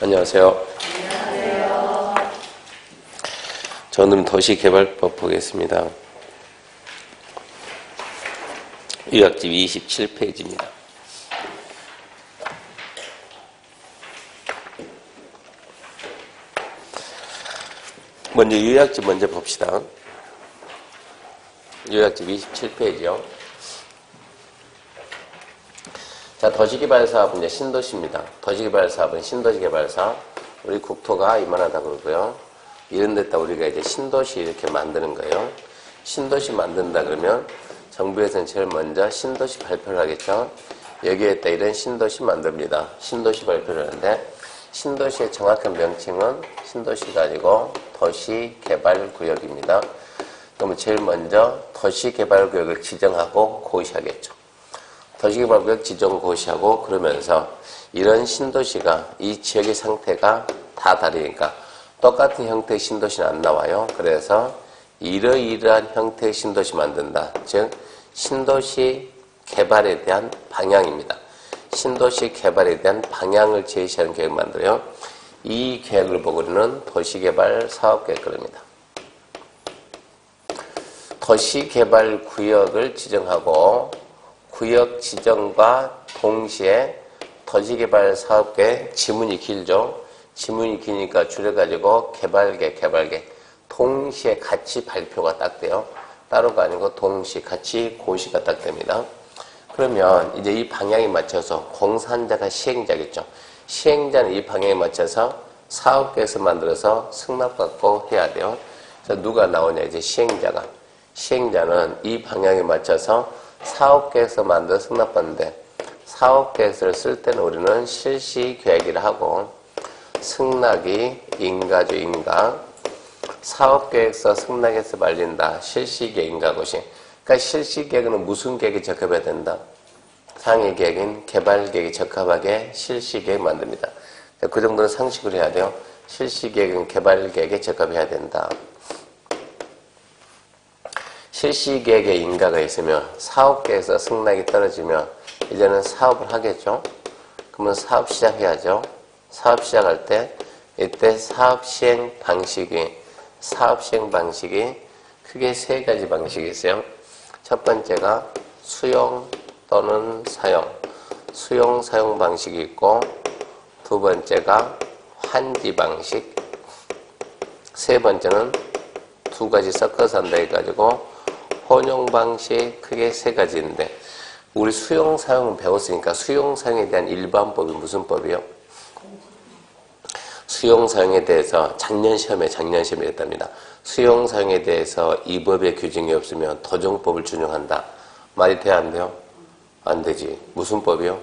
안녕하세요. 저는 도시개발법 보겠습니다. 요약집 27페이지입니다. 먼저 요약집 먼저 봅시다. 요약집 27페이지요. 자, 도시개발사업은 이제 신도시입니다. 도시개발사업은 신도시개발사. 우리 국토가 이만하다 그러고요. 이런 데다 우리가 이제 신도시 이렇게 만드는 거예요. 신도시 만든다 그러면 정부에서는 제일 먼저 신도시 발표를 하겠죠. 여기에다 이런 신도시 만듭니다. 신도시 발표를 하는데 신도시의 정확한 명칭은 신도시가 아니고 도시개발구역입니다. 그러면 제일 먼저 도시개발구역을 지정하고 고시하겠죠. 도시개발구역 지정 고시하고 그러면서 이런 신도시가 이 지역의 상태가 다 다르니까 똑같은 형태의 신도시는 안 나와요. 그래서 이러이러한 형태의 신도시 만든다. 즉 신도시 개발에 대한 방향입니다. 신도시 개발에 대한 방향을 제시하는 계획을 만들어요. 이 계획을 보고 우리는 도시개발 사업계획을 합니다. 도시개발구역을 지정하고 구역 지정과 동시에 도시개발 사업계획 지문이 길죠. 지문이 기니까 줄여가지고 개발계획 동시에 같이 발표가 딱 돼요. 따로가 아니고 동시 같이 고시가 딱 됩니다. 그러면 이제 이 방향에 맞춰서 공사자가 시행자겠죠. 시행자는 이 방향에 맞춰서 사업계획서 만들어서 승낙받고 해야 돼요. 그래서 누가 나오냐 이제 시행자가. 시행자는 이 방향에 맞춰서 사업계획서 만들어 승낙받는데 사업계획서를 쓸 때는 우리는 실시계획이라 하고 승낙이 인가죠. 인가. 사업계획서 승낙해서 말린다. 실시계획 인가고시. 그러니까 실시계획은 무슨 계획에 적합해야 된다? 상위계획인 개발계획에 적합하게 실시계획 만듭니다. 그 정도는 상식으로 해야 돼요. 실시계획은 개발계획에 적합해야 된다. 실시계획에 인가가 있으면 사업계획에서 승낙이 떨어지면 이제는 사업을 하겠죠. 그러면 사업 시작해야죠. 사업 시작할 때 이때 사업 시행 방식이 크게 세 가지 방식이 있어요. 첫 번째가 수용 또는 사용. 수용 사용 방식이 있고 두 번째가 환지 방식. 세 번째는 두 가지 섞어서 한다 해가지고 혼용 방식 크게 세 가지인데 우리 수용 사용은 배웠으니까 수용 사용에 대한 일반법이 무슨 법이요? 수용 사용에 대해서 작년 시험에 했답니다. 수용 사용에 대해서 이 법의 규정이 없으면 도정법을 준용한다. 말이 돼야 안 돼요? 안 되지. 무슨 법이요?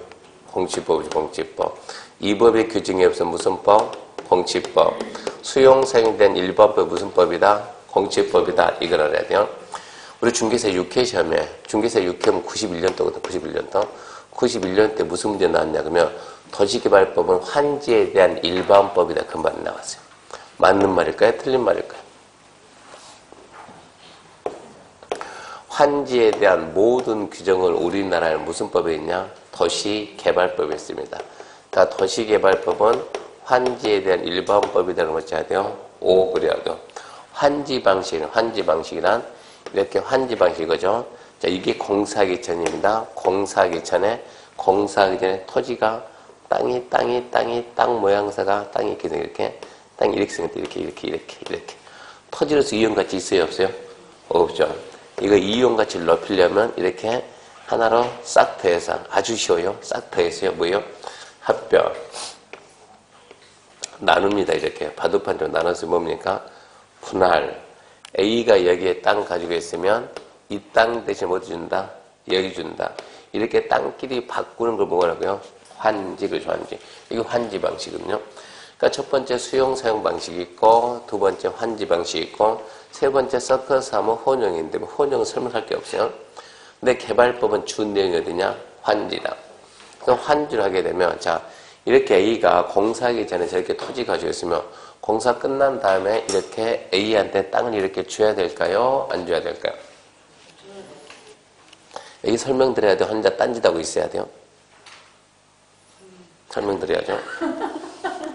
공치법이죠. 공치법. 이 법의 규정이 없으면 무슨 법? 공치법. 수용 사용에 대한 일반법 무슨 법이다? 공치법이다. 이걸 알아야 돼요. 우리 중개사 6회 시험에 중개사 6회면 91년도거든. 91년도. 91년 때 무슨 문제 나왔냐 그러면 도시개발법은 환지에 대한 일반법이다. 그 말이 나왔어요. 맞는 말일까요? 틀린 말일까요? 환지에 대한 모든 규정을 우리나라에 무슨 법에 있냐? 도시개발법에 있습니다. 다 도시개발법은 환지에 대한 일반법이라는 걸 써야 돼요. 5 그래야 돼요. 환지 방식이란 이렇게 환지 방식이죠. 자, 이게 공사하기 전입니다. 공사하기 전에 토지가 땅 모양새가 땅이 이렇게 땅이 이렇게 생겼다. 이렇게. 토지로서 이용가치 있어요? 없어요? 없죠. 이거 이용가치를 높이려면 이렇게 하나로 싹 더해서 아주 쉬워요. 싹 더해서요. 뭐요? 합병. 나눕니다. 이렇게 바둑판으로 나눠서 뭡니까? 분할. A가 여기에 땅 가지고 있으면 이 땅 대신 어디 준다? 여기 준다. 이렇게 땅끼리 바꾸는 걸 뭐라고요? 환지를 환지. 이게 환지 방식이거든요. 그러니까 첫 번째 수용 사용 방식이 있고 두 번째 환지 방식이 있고 세 번째 섞어서 하면 혼용인데 뭐 혼용은 설명할 게 없어요. 근데 개발법은 주 내용이 어디냐? 환지다. 그럼 환지를 하게 되면 자 이렇게 A가 공사하기 전에 저렇게 토지 가지고 있으면 공사 끝난 다음에 이렇게 A한테 땅을 이렇게 줘야 될까요? 안 줘야 될까요? 여기 설명드려야 돼요. 혼자 딴짓하고 있어야 돼요. 설명드려야죠.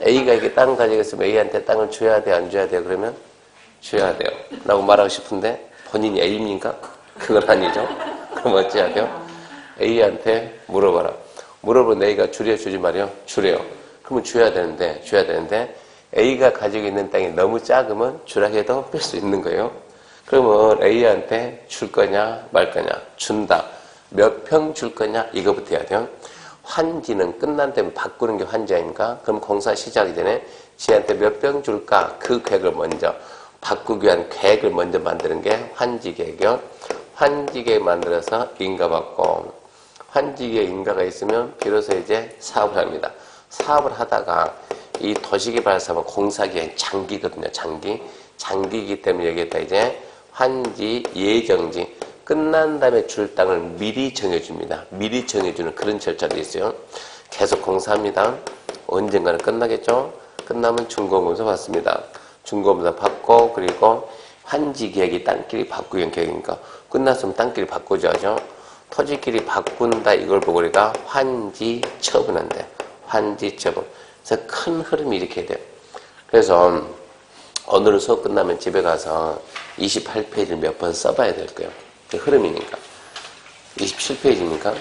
A가 이렇게 땅 가지고 있으면 A한테 땅을 줘야 돼, 안 줘야 돼요? 그러면 줘야 돼요. 라고 말하고 싶은데 본인이 A입니까? 그건 아니죠. 그럼 어찌해야 돼요? A한테 물어봐라. 물어보면 A가 주래요, 주지 말이요? 주래요. 그러면 줘야 되는데 A가 가지고 있는 땅이 너무 작으면 주라고 해도 뺄 수 있는 거예요. 그러면 A한테 줄 거냐 말 거냐? 준다. 몇 평 줄 거냐? 이거부터 해야 돼요. 환지는 끝난 다음에 바꾸는 게 환지 아닙니까? 그럼 공사 시작이 전에 지한테 몇 평 줄까? 그 계획을 먼저 바꾸기 위한 계획을 먼저 만드는 게 환지 계획이요. 환지 계획 만들어서 인가 받고 환지 계획 인가가 있으면 비로소 이제 사업을 합니다. 사업을 하다가 이 도시개발 사업은 공사기간 장기거든요. 장기이기 때문에 여기에다 이제 환지 예정지 끝난 다음에 줄 땅을 미리 정해줍니다. 미리 정해주는 그런 절차도 있어요. 계속 공사합니다. 언젠가는 끝나겠죠? 끝나면 준공검사 받습니다. 준공검사 받고 그리고 환지 계획이 땅끼리 바꾸기 위한 계획이니까 끝났으면 땅끼리 바꾸죠. 토지끼리 바꾼다 이걸 보고 우리가 환지 처분한대. 환지 처분. 그래서 큰 흐름이 이렇게 돼요. 그래서 오늘 수업 끝나면 집에 가서 28페이지를 몇 번 써봐야 될 거예요. 그 흐름이니까. 27페이지니까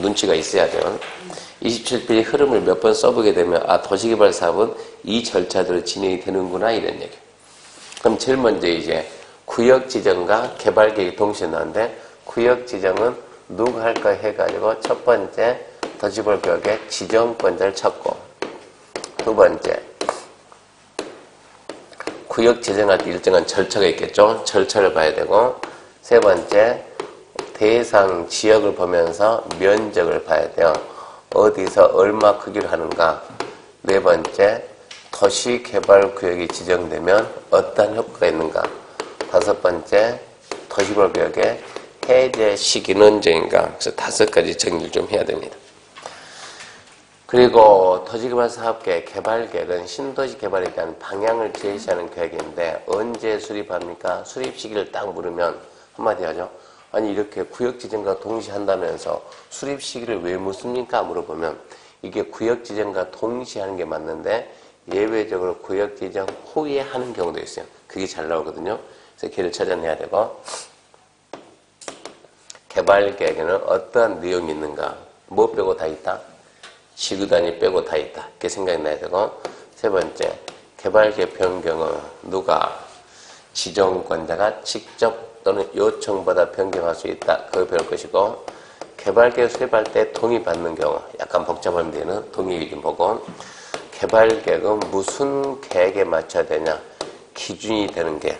눈치가 있어야 돼요. 27페이지 흐름을 몇 번 써보게 되면 아 도시개발 사업은 이 절차대로 진행이 되는구나 이런 얘기. 그럼 제일 먼저 이제 구역지정과 개발계획이 동시에 나오는데 구역지정은 누가 할까 해가지고 첫 번째 도시개발구역의 지정권자를 찾고 두 번째 구역 지정할 때 일정한 절차가 있겠죠. 절차를 봐야 되고 세 번째 대상 지역을 보면서 면적을 봐야 돼요. 어디서 얼마 크기로 하는가. 네 번째 도시개발구역이 지정되면 어떤 효과가 있는가. 다섯 번째 도시개발구역의 해제 시기는 언제인가. 그래서 5가지 정리를 좀 해야 됩니다. 그리고 도시개발 사업계획, 개발계획은 신도시 개발에 대한 방향을 제시하는 계획인데 언제 수립합니까? 수립 시기를 딱 물으면 한마디 하죠. 아니 이렇게 구역지정과 동시에 한다면서 수립 시기를 왜 묻습니까? 물어보면 이게 구역지정과 동시에 하는 게 맞는데 예외적으로 구역지정 후에 하는 경우도 있어요. 그게 잘 나오거든요. 그래서 걔를 찾아내야 되고 개발계획에는 어떠한 내용이 있는가? 뭐 빼고 다 있다? 지구 단위 빼고 다 있다. 이렇게 생각이 나야 되고 세 번째 개발계획 변경은 누가? 지정권자가 직접 또는 요청받아 변경할 수 있다. 그걸 배울 것이고 개발계획 수립할 때 동의받는 경우 약간 복잡한 데는 동의 좀 보고 개발계획은 무슨 계획에 맞춰야 되냐 기준이 되는 게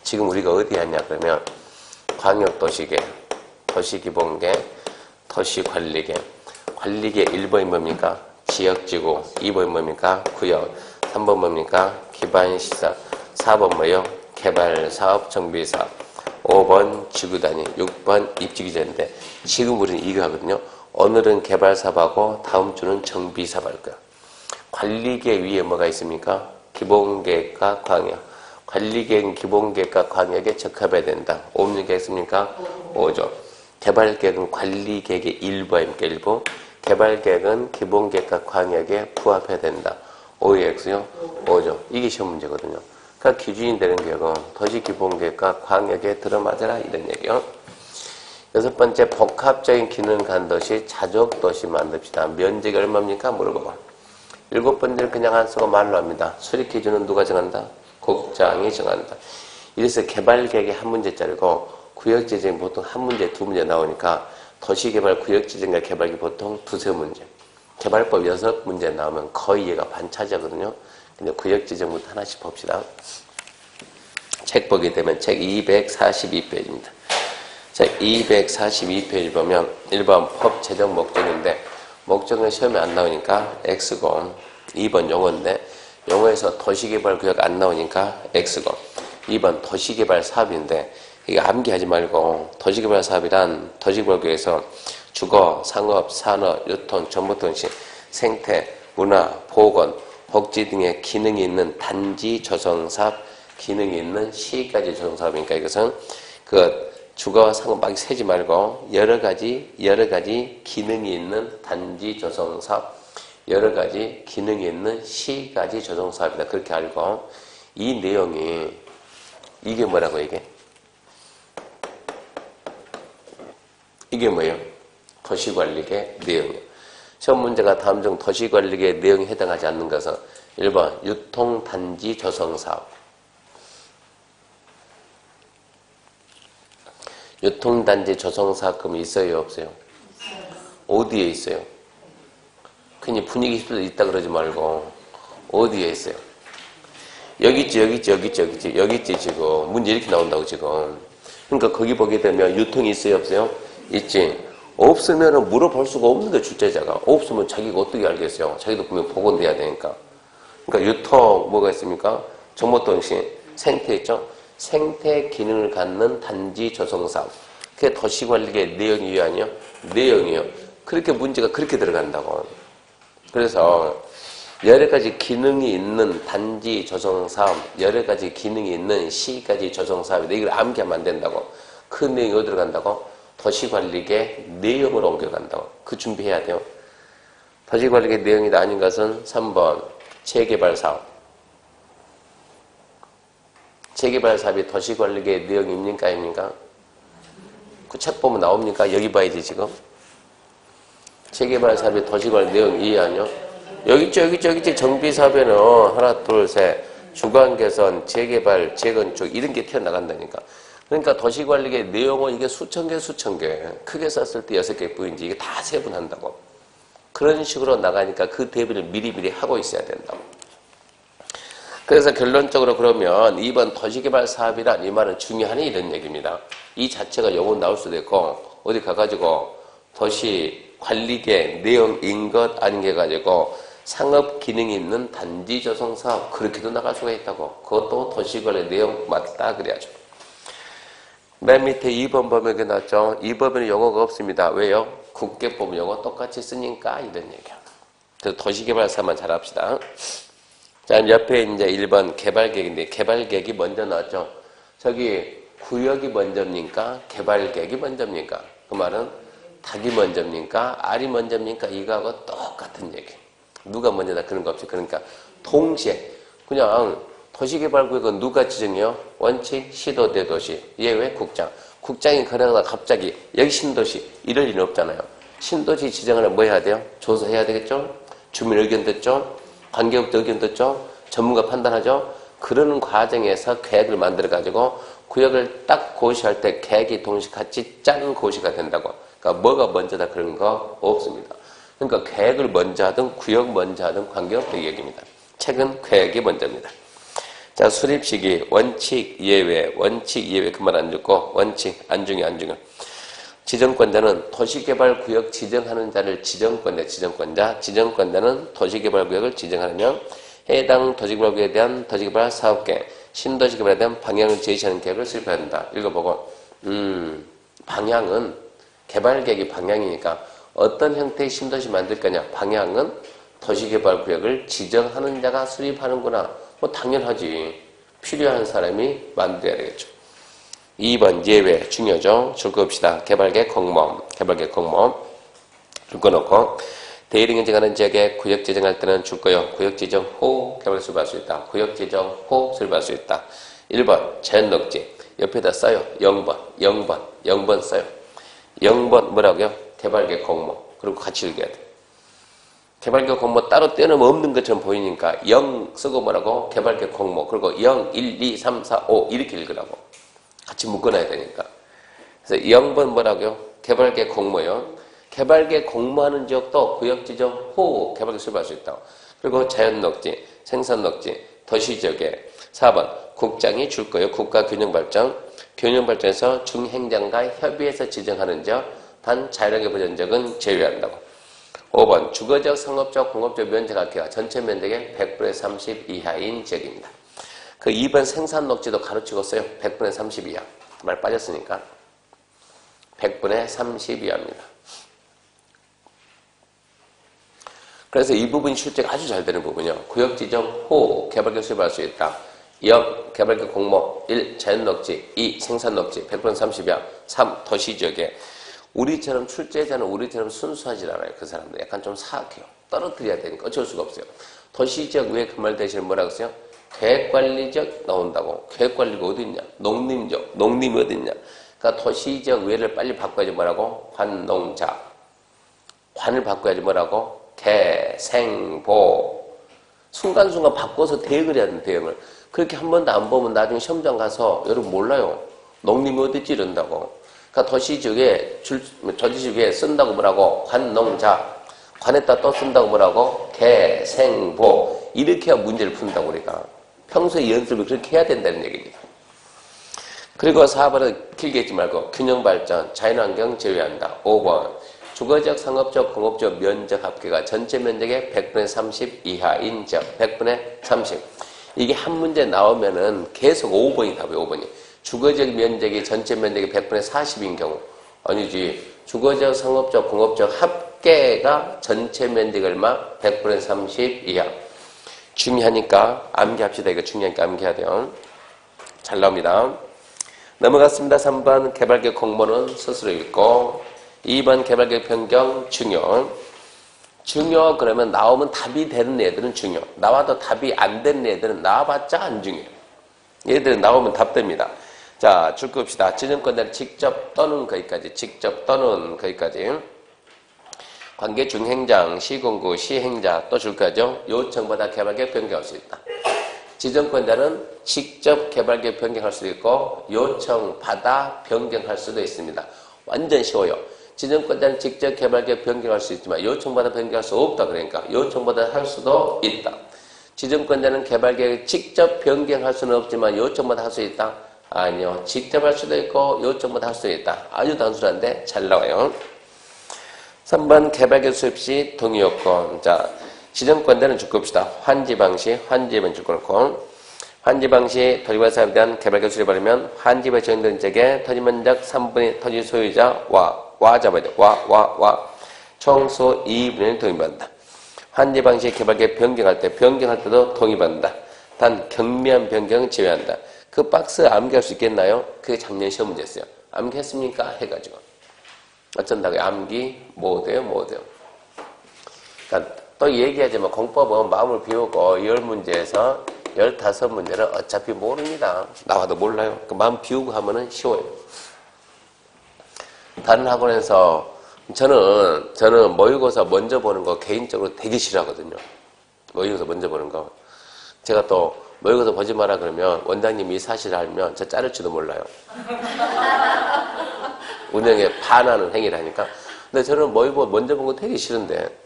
지금 우리가 어디 하냐 그러면 광역도시계획, 도시기본계획, 도시관리계획 관리계 1번이 뭡니까? 지역지구 2번이 뭡니까? 구역 3번 뭡니까? 기반시설 4번 뭐요? 개발사업, 정비사업 5번 지구단위 6번 입지기준인데 지금 우리는 이거 하거든요. 오늘은 개발사업하고 다음 주는 정비사업 할 거야. 관리계 위에 뭐가 있습니까? 기본계획과 광역 관리계획 기본계획과 광역에 적합해야 된다. 5년 있습니까? 5죠. 개발계획은 관리계획의 일부 아닙니까? 일부. 개발계획은 기본계획과 광역에 부합해야 된다. 5X요? 5죠. 이게 시험 문제거든요. 그러니까 기준이 되는 계획은 도시기본계획과 광역에 들어맞아라 이런 얘기요. 여섯 번째 복합적인 기능 간도시 자족도시 만듭시다. 면적이 얼마입니까? 물어보고. 일곱 번째는 그냥 안 쓰고 말로 합니다. 수립 기준은 누가 정한다? 국장이 정한다. 이래서 개발계획이 한 문제짜리고 구역지정이 보통 한 문제, 두 문제 나오니까 도시개발 구역지정과 개발이 보통 두세 문제. 개발법 6문제 나오면 거의 얘가 반차지하거든요. 근데 구역지정부터 하나씩 봅시다. 책 보게 되면 책 242페이지입니다. 책 242페이지 보면 1번 법 제정 목적인데 목적은 시험에 안 나오니까 X고 2번 용어인데 용어에서 도시개발구역 안 나오니까 X고 2번 도시개발 사업인데 이거 암기하지 말고 도시개발 사업이란 도시개발구역에서 주거, 상업, 산업, 유통, 정보통신, 생태, 문화, 보건, 복지 등의 기능이 있는 단지 조성사업, 기능이 있는 시까지 조성사업이니까 이것은 그 주거, 상업 막 세지 말고 여러 가지 기능이 있는 단지 조성사업 여러 가지 기능이 있는 시가지 조성사업이다. 그렇게 알고 이 내용이 이게 뭐라고 이게? 이게 뭐예요? 도시관리계 내용이에요. 시험 문제가 다음 중 도시관리계 내용에 해당하지 않는 것은 1번 유통단지 조성사업. 유통단지 조성사업금이 있어요? 없어요? 어디에 있어요? 괜히 분위기 휩쓸려 있다 그러지 말고 어디에 있어요? 여기 있지, 여기 있지, 여기 있지, 여기 있지, 여기 있지. 지금 문제 이렇게 나온다고 지금. 그러니까 거기 보게 되면 유통이 있어요? 없어요? 있지. 없으면 물어볼 수가 없는 거예요, 출제자가. 없으면 자기가 어떻게 알겠어요? 자기도 분명 복원돼야 되니까. 그러니까 유통 뭐가 있습니까? 정보통신, 생태 있죠? 생태 기능을 갖는 단지 조성사업. 그게 도시관리의 내용이에요, 아니요? 내용이에요. 그렇게 문제가 그렇게 들어간다고. 그래서 여러 가지 기능이 있는 단지 조성사업, 여러 가지 기능이 있는 시가지 조성사업인데 이걸 암기하면 안 된다고. 그 내용이 어디로 간다고? 도시관리계 내용으로 옮겨간다고. 그 준비해야 돼요. 도시관리계 내용이 아닌 것은 3번 재개발사업. 재개발사업이 도시관리계 내용입니까? 아닙니까? 그 책 보면 나옵니까? 여기 봐야지 지금. 재개발사업이 도시관리 내용 이해하냐? 여기 있죠, 여기 있죠, 여기 있죠. 정비사업에는 하나, 둘, 셋, 주관개선, 재개발, 재건축 이런 게 튀어나간다니까. 그러니까 도시관리계 내용은 이게 수천 개, 수천 개. 크게 썼을 때 6개 뿐이지 이게 다 세분한다고. 그런 식으로 나가니까 그 대비를 미리미리 하고 있어야 된다고. 그래서 결론적으로 그러면 2번 도시개발 사업이란 이 말은 중요하니 이런 얘기입니다. 이 자체가 영어 나올 수도 있고 어디 가가지고 도시관리계 내용인 것 아닌 게 가지고 상업 기능이 있는 단지 조성 사업 그렇게도 나갈 수가 있다고. 그것도 도시관리 내용 맞다 그래야죠. 맨 밑에 2번 보면 이렇게 나왔죠. 2번에는 영어가 없습니다. 왜요? 국계법 영어 똑같이 쓰니까 이런 얘기야. 그래서 도시개발사만 잘합시다. 자, 옆에 이제 1번 개발계획인데 개발계획이 먼저 나왔죠. 저기 구역이 먼저입니까? 개발계획이 먼저입니까? 그 말은 닭이 먼저입니까? 알이 먼저입니까? 이거하고 똑같은 얘기. 누가 먼저다 그런 거 없이. 그러니까 동시에 그냥 도시개발구역은 누가 지정해요? 원칙, 시도, 대도시. 예외, 국장. 국장이 그러다가 갑자기 여기 신도시 이럴 일은 없잖아요. 신도시 지정하려면 뭐 해야 돼요? 조사해야 되겠죠? 주민 의견 듣죠? 관계업체 의견 듣죠? 전문가 판단하죠? 그러는 과정에서 계획을 만들어가지고 구역을 딱 고시할 때 계획이 동시에 같이 짠 고시가 된다고. 그러니까 뭐가 먼저다 그런 거 없습니다. 그러니까 계획을 먼저 하든 구역 먼저 하든 관계없다 이 얘기입니다. 책은 계획이 먼저입니다. 자, 수립 시기 원칙 예외 원칙 예외 그 말 안 듣고 원칙 안중에 안중에 지정권자는 도시개발구역 지정하는 자를 지정권자는 도시개발구역을 지정하려면 해당 도시개발구역에 대한 도시개발 사업계획, 신도시개발에 대한 방향을 제시하는 계획을 수립해야 한다. 읽어보고 방향은 개발계획이 방향이니까 어떤 형태의 신도시 만들 거냐. 방향은 도시개발구역을 지정하는 자가 수립하는구나. 뭐 당연하지. 필요한 사람이 만들어야 되겠죠. 2번 예외 중요하죠. 줄 거 없시다. 개발계획 공모음 줄 거 놓고 대일이 인증하는 지역에 구역 지정할 때는 줄 거요. 구역 지정 후 개발 수립할 수 있다. 구역 지정 후 수립할 수 있다. 1번 제한녹지 옆에다 써요. 0번 써요. 0번 뭐라고요? 개발계획 공모. 그리고 같이 읽어야 돼. 개발계획 공모 따로 떼놓으면 없는 것처럼 보이니까 0 쓰고 뭐라고? 개발계획 공모. 그리고 0, 1, 2, 3, 4, 5 이렇게 읽으라고. 같이 묶어놔야 되니까. 그래서 0번 뭐라고요? 개발계획 공모요. 개발계획 공모하는 지역도 구역 지정 후 개발계획 수립할 수 있다고. 그리고 자연녹지, 생산녹지, 도시지역에 4번 국장이 줄 거예요. 국가균형발전. 균형발전에서 중행정과 협의해서 지정하는 지역, 단 자율하게 보전 지역은 제외한다고. 5번 주거적, 상업적, 공업적 면적합계가 전체 면적의 100분의 30 이하인 지역입니다. 그 2번 생산녹지도 가르치고 써요. 100분의 30 이하. 말 빠졌으니까. 100분의 30 이하입니다. 그래서 이 부분이 실제가 아주 잘 되는 부분이요. 구역 지정 후 개발계획 수립할 수 있다. 0. 개발계획 공모. 1. 자연녹지. 2. 생산녹지. 100분의 30 이하. 3. 도시지역에. 우리처럼 출제자는 우리처럼 순수하지 않아요. 그 사람들 약간 좀 사악해요. 떨어뜨려야 되니까 어쩔 수가 없어요. 도시적 왜 그 말 대신에 뭐라고 했어요? 계획관리적 나온다고. 계획관리가 어디 있냐? 농림적. 농림이 어디 있냐? 그러니까 도시적 외를 빨리 바꿔야지 뭐라고? 관농자. 관을 바꿔야지 뭐라고? 개생보. 순간순간 바꿔서 대응을 해야 되는 대응을. 그렇게 한 번도 안 보면 나중에 시험장 가서 여러분 몰라요. 농림이 어디지 이런다고. 그러니까 도시적에 도시적에 쓴다고 뭐라고? 관농자. 관에다 또 쓴다고 뭐라고? 개생보. 이렇게 해야 문제를 푼다고 우리가. 평소에 연습을 그렇게 해야 된다는 얘기입니다. 그리고 4번은 길게 읽지 말고 균형발전, 자연환경 제외한다. 5번 주거적, 상업적, 공업적 면적 합계가 전체 면적의 100분의 30 이하인 적 100분의 30. 이게 한 문제 나오면은 계속 5번이 답이에요. 5번이. 주거적 면적이 전체 면적의 100분의 40인 경우. 아니지. 주거적, 상업적, 공업적 합계가 전체 면적이 얼마? 100분의 30 이하. 중요하니까 암기합시다. 이거 중요하니까 암기해야 돼요. 잘 나옵니다. 넘어갔습니다. 3번 개발계획 공모는 스스로 읽고 2번 개발계획 변경 중요. 중요 그러면 나오면 답이 되는 애들은 중요. 나와도 답이 안 되는 애들은 나와봤자 안 중요해요. 얘들은 나오면 답 됩니다. 자, 줄 겁시다. 지정권자는 직접 또는 거기까지. 직접 또는 거기까지. 관계 중행장, 시공구, 시행자 또 줄 거죠. 요청받아 개발계획 변경할 수 있다. 지정권자는 직접 개발계획 변경할 수도 있고 요청받아 변경할 수도 있습니다. 완전 쉬워요. 지정권자는 직접 개발계획 변경할 수 있지만 요청받아 변경할 수 없다. 그러니까 요청받아 할 수도 있다. 지정권자는 개발계획 직접 변경할 수는 없지만 요청받아 할 수 있다. 아니요. 직접 할 수도 있고 요청받아 할 수도 있다. 아주 단순한데 잘 나와요. 3번 개발계획 수립 시 동의요건. 자, 지정권자는 줄 겁시다. 환지방시, 환지면 줄 거고 환지방시 토지발 사업에 대한 개발계획 수립을 하려면 환지에 정된 지역의 토지면적 3분의 토지 소유자와 잡아야 돼. 총수 2분의 1 동의받는다. 환지방시 개발계획 변경할 때도 동의받는다. 단 경미한 변경은 제외한다. 그 박스 암기할 수 있겠나요? 그게 작년 시험 문제였어요. 암기했습니까? 해가지고. 어쩐다고요? 암기 못해요. 그러니까 또 얘기하지만 공법은 마음을 비우고 10문제에서 15문제는 어차피 모릅니다. 나와도 몰라요. 그 마음 비우고 하면은 쉬워요. 다른 학원에서 저는 모의고사 먼저 보는 거 개인적으로 되게 싫어하거든요. 모의고사 먼저 보는 거. 제가 또 모의고사 보지 마라 그러면 원장님이 이 사실을 알면 저 자를지도 몰라요. 운영에 반하는 행위를 하니까. 근데 저는 모의고사 먼저 본 거 되게 싫은데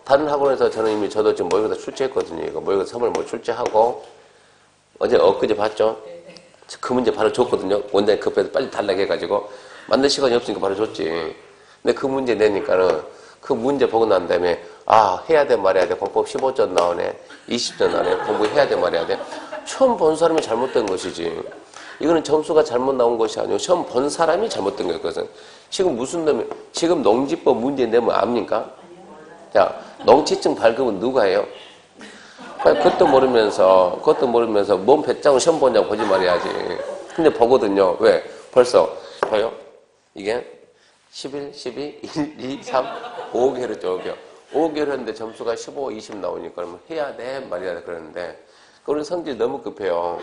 다른 학원에서 저도 지금 모의고사 출제했거든요. 이거 모의고사 선물 출제하고 엊그제 봤죠? 그 문제 바로 줬거든요. 원장님 급해서 빨리 달라고 해가지고 만들 시간이 없으니까 바로 줬지. 근데 그 문제 내니까는 그 문제 보고 난 다음에 해야 돼 말해야 돼. 공법 15점 나오네. 20점 나오네. 공부해야 돼 말해야 돼. 처음 본 사람이 잘못된 것이지. 이거는 점수가 잘못 나온 것이 아니고 처음 본 사람이 잘못된 거예요. 그것은. 지금 농지법 문제 내면 압니까? 자, 농지증 발급은 누가 해요? 그것도 모르면서 몸 배짱을 시험 보냐고 보지 말아야지. 근데 보거든요. 왜? 벌써 봐요. 이게 11, 12, 1, 2, 3, 5개월 했죠. 5개월 했는데 점수가 15, 20 나오니까 그러면 해야 돼 말해야 돼 그러는데 그런 성질이 너무 급해요.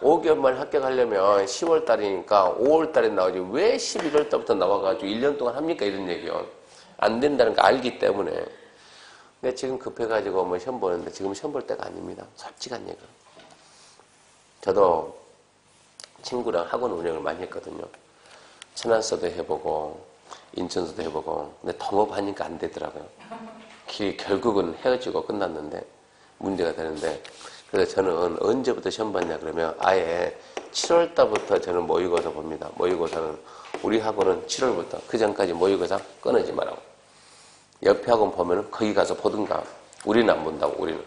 5개월만 합격하려면 10월 달이니까 5월 달에 나오지 왜 11월 달부터 나와가지고 1년 동안 합니까? 이런 얘기요. 안 된다는 거 알기 때문에. 근데 지금 급해가지고 시험 보는데 지금 시험 볼 때가 아닙니다. 솔직한 얘기. 저도 친구랑 학원 운영을 많이 했거든요. 천안서도 해보고 인천서도 해보고 근데 동업하니까 안 되더라고요. 결국은 헤어지고 끝났는데 문제가 되는데 그래서 저는 언제부터 시험 봤냐 그러면 아예 7월 달부터 저는 모의고사 봅니다. 모의고사는 우리 학원은 7월부터 그 전까지 모의고사 끊어지 말라고. 옆에 학원 보면은 거기 가서 보든가. 우리는 안 본다고. 우리는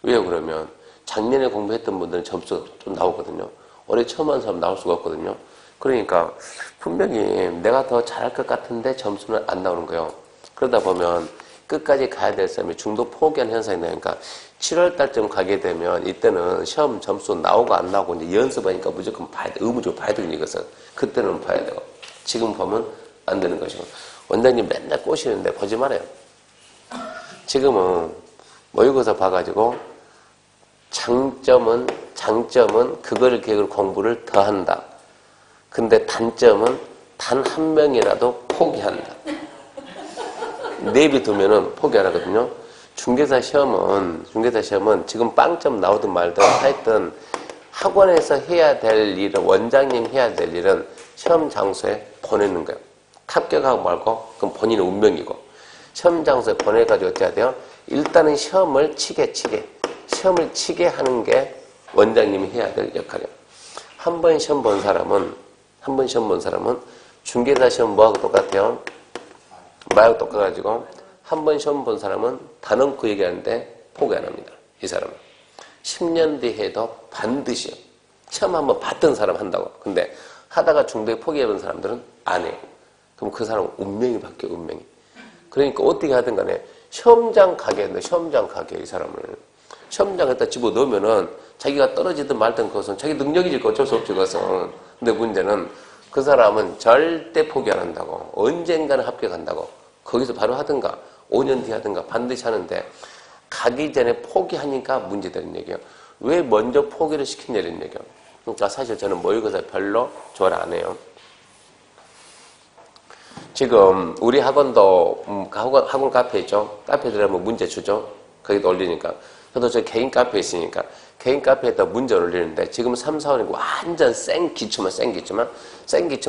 왜 그러면 작년에 공부했던 분들은 점수가 좀 나오거든요. 올해 처음 한 사람 나올 수가 없거든요. 그러니까 분명히 내가 더 잘할 것 같은데 점수는 안 나오는 거예요. 그러다 보면 끝까지 가야 될 사람이 중도 포기하는 현상이 나니까 7월 달쯤 가게 되면 이때는 시험 점수 나오고 안 나오고 이제 연습하니까 무조건 봐야 돼. 의무적으로 봐야 되는 이것은. 그때는 봐야 되고. 지금 보면 안 되는 것이고. 원장님 맨날 꼬시는데 보지 말아요. 지금은 모의고사 봐가지고 장점은 그거를 계획을 공부를 더 한다. 근데 단점은 단 한 명이라도 포기한다. 내비두면은 포기 안 하거든요. 중개사 시험은 지금 빵점 나오든 말든 하여튼 학원에서 해야 될 일은, 원장님 해야 될 일은 시험 장소에 보내는 거예요. 합격하고 말고 그건 본인의 운명이고, 시험 장소에 보내가지고 어떻게 해야 돼요? 일단은 시험을 치게 하는 게 원장님이 해야 될 역할이에요. 한 번 시험 본 사람은 중개사 시험 뭐하고 똑같아요? 말하고 똑같아가지고 한 번 시험 본 사람은 단언코 얘기하는데 포기 안 합니다. 이 사람은 10년 뒤 해도 반드시 시험 한번 봤던 사람 한다고. 근데 하다가 중도에 포기해본 사람들은 안 해요. 그럼 그 사람은 운명이 바뀌어요. 운명이. 그러니까 어떻게 하든 간에 시험장 가게 한다. 시험장 가게 이 사람을. 시험장에다 집어넣으면은 자기가 떨어지든 말든 그것은 자기 능력이지 어쩔 수 없지 그것은. 근데 문제는 그 사람은 절대 포기 안 한다고. 언젠가는 합격한다고. 거기서 바로 하든가 5년 뒤에 하든가 반드시 하는데 가기 전에 포기하니까 문제되는 얘기예요. 왜 먼저 포기를 시키냐는 얘기예요. 그러니까 사실 저는 모의고사 별로 좋아를 안 해요. 지금 우리 학원도 학원 카페 있죠. 카페 들어가면 문제 주죠. 거기도 올리니까. 저도 저 개인 카페 있으니까 개인 카페에다 문제 올리는데 지금 3, 4월이고 완전 센 기초만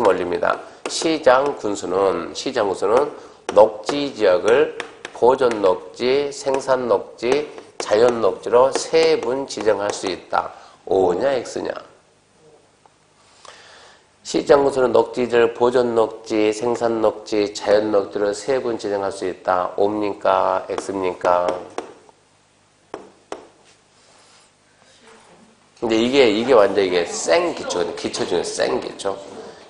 올립니다. 시장 군수는 녹지 지역을 보존 녹지, 생산 녹지, 자연 녹지로 세 분 지정할 수 있다. O냐 X냐? 시장 군수는 녹지를 보존 녹지, 생산 녹지, 자연 녹지로 세 분 지정할 수 있다. O입니까? X입니까? 근데 이게 완전 이게 센 기초거든요. 기초 중에 센 기초.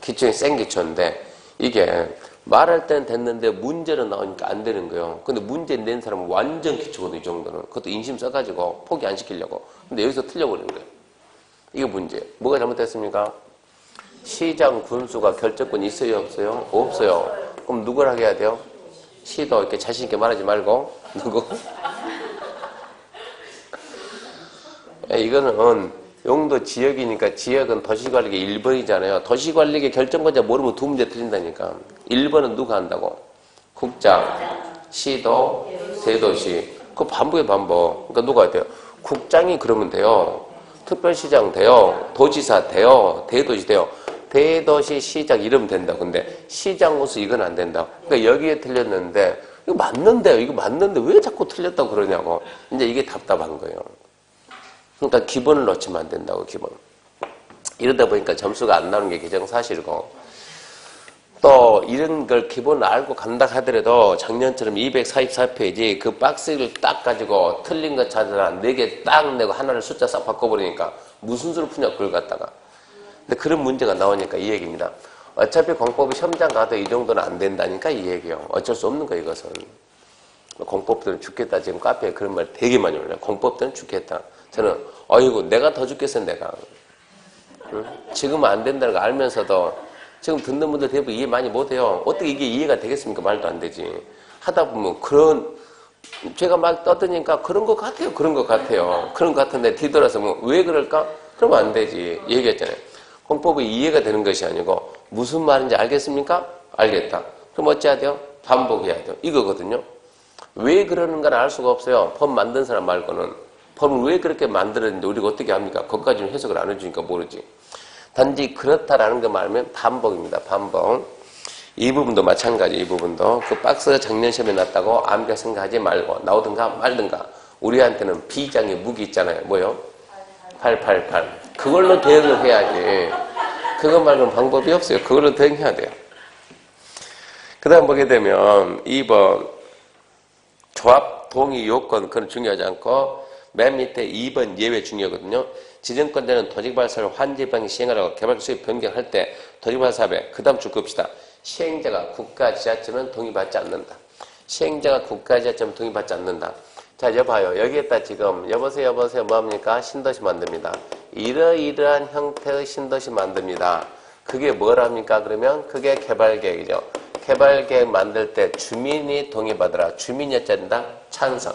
기초에 센 기초인데 이게 말할 때는 됐는데 문제는 나오니까 안 되는 거예요. 근데 문제 낸 사람은 완전 기초거든요. 이 정도는. 그것도 인심 써가지고 포기 안 시키려고. 근데 여기서 틀려버리는 거예요. 이게 문제예요. 뭐가 잘못됐습니까? 시장 군수가 결정권이 있어요? 없어요? 없어요. 그럼 누구를 하게 해야 돼요? 시도 이렇게 자신 있게 말하지 말고 누구? 이거는 용도 지역이니까 지역은 도시관리계 1번이잖아요. 도시관리계 결정권자 모르면 두 문제 틀린다니까. 1번은 누가 한다고? 국장, 시도, 대도시. 그거 반복에 반복. 그러니까 누가 돼요? 국장이 그러면 돼요. 특별시장 돼요. 도지사 돼요. 대도시 돼요. 대도시 시장 이러면 된다. 근데 시장 군수 이건 안 된다. 그러니까 여기에 틀렸는데 이거 맞는데요. 이거 맞는데 왜 자꾸 틀렸다고 그러냐고. 이제 이게 답답한 거예요. 그러니까 기본을 놓치면 안 된다고, 기본. 이러다 보니까 점수가 안 나오는 게 기정사실이고, 또 이런 걸 기본을 알고 간다 하더라도 작년처럼 244페이지 그 박스를 딱 가지고 틀린 거 찾아라 4개 딱 내고 하나를 숫자 싹 바꿔버리니까 무슨 수를 푸냐 그걸 갖다가. 근데 그런 문제가 나오니까 이 얘기입니다. 어차피 공법이 시험장 가도 이 정도는 안 된다니까 이 얘기예요. 어쩔 수 없는 거예요, 이것은. 공법들은 죽겠다. 지금 카페에 그런 말 되게 많이 올려요. 공법들은 죽겠다. 저는 어이구 내가 더 죽겠어 내가. 응? 지금은 안 된다는 거 알면서도 지금 듣는 분들 대부분 이해 많이 못해요. 어떻게 이게 이해가 되겠습니까? 말도 안 되지. 하다 보면 제가 막 떠드니까 그런 것 같아요. 그런 것 같은데 뒤돌아서 왜 그럴까? 그러면 안 되지. 얘기했잖아요. 공법이 이해가 되는 것이 아니고 무슨 말인지 알겠습니까? 알겠다. 그럼 어찌해야 돼요? 반복해야 돼요. 이거거든요. 왜 그러는가는 알 수가 없어요. 법 만든 사람 말고는. 법을 왜 그렇게 만들었는데 우리가 어떻게 합니까? 그것까지는 해석을 안 해주니까 모르지. 단지 그렇다라는 것만 알면 반복입니다. 반복. 이 부분도 마찬가지. 이 부분도 그 박스가 작년 시험에 났다고 아무리 생각하지 말고 나오든가 말든가. 우리한테는 비장의 무기 있잖아요. 뭐요? 888. 그걸로 대응을 해야지. 그것 말고는 방법이 없어요. 그걸로 대응해야 돼요. 그 다음 보게 되면 2번 조합 동의 요건 그건 중요하지 않고 맨 밑에 2번 예외 중요하거든요. 지정권자는 도지개발 사업을 환지방이 시행하라고 개발 수입 변경할 때 도지개발 사업에 그 다음 줄 겁시다. 시행자가 국가지자체는 동의받지 않는다. 시행자가 국가지자체는 동의받지 않는다. 자, 여봐요. 여기에다 지금 여보세요 뭐합니까? 신도시 만듭니다. 이러이러한 형태의 신도시 만듭니다. 그게 뭐랍니까? 그러면 그게 개발계획이죠. 개발계획 만들 때 주민이 동의받으라. 주민이 어찌 된다? 찬성.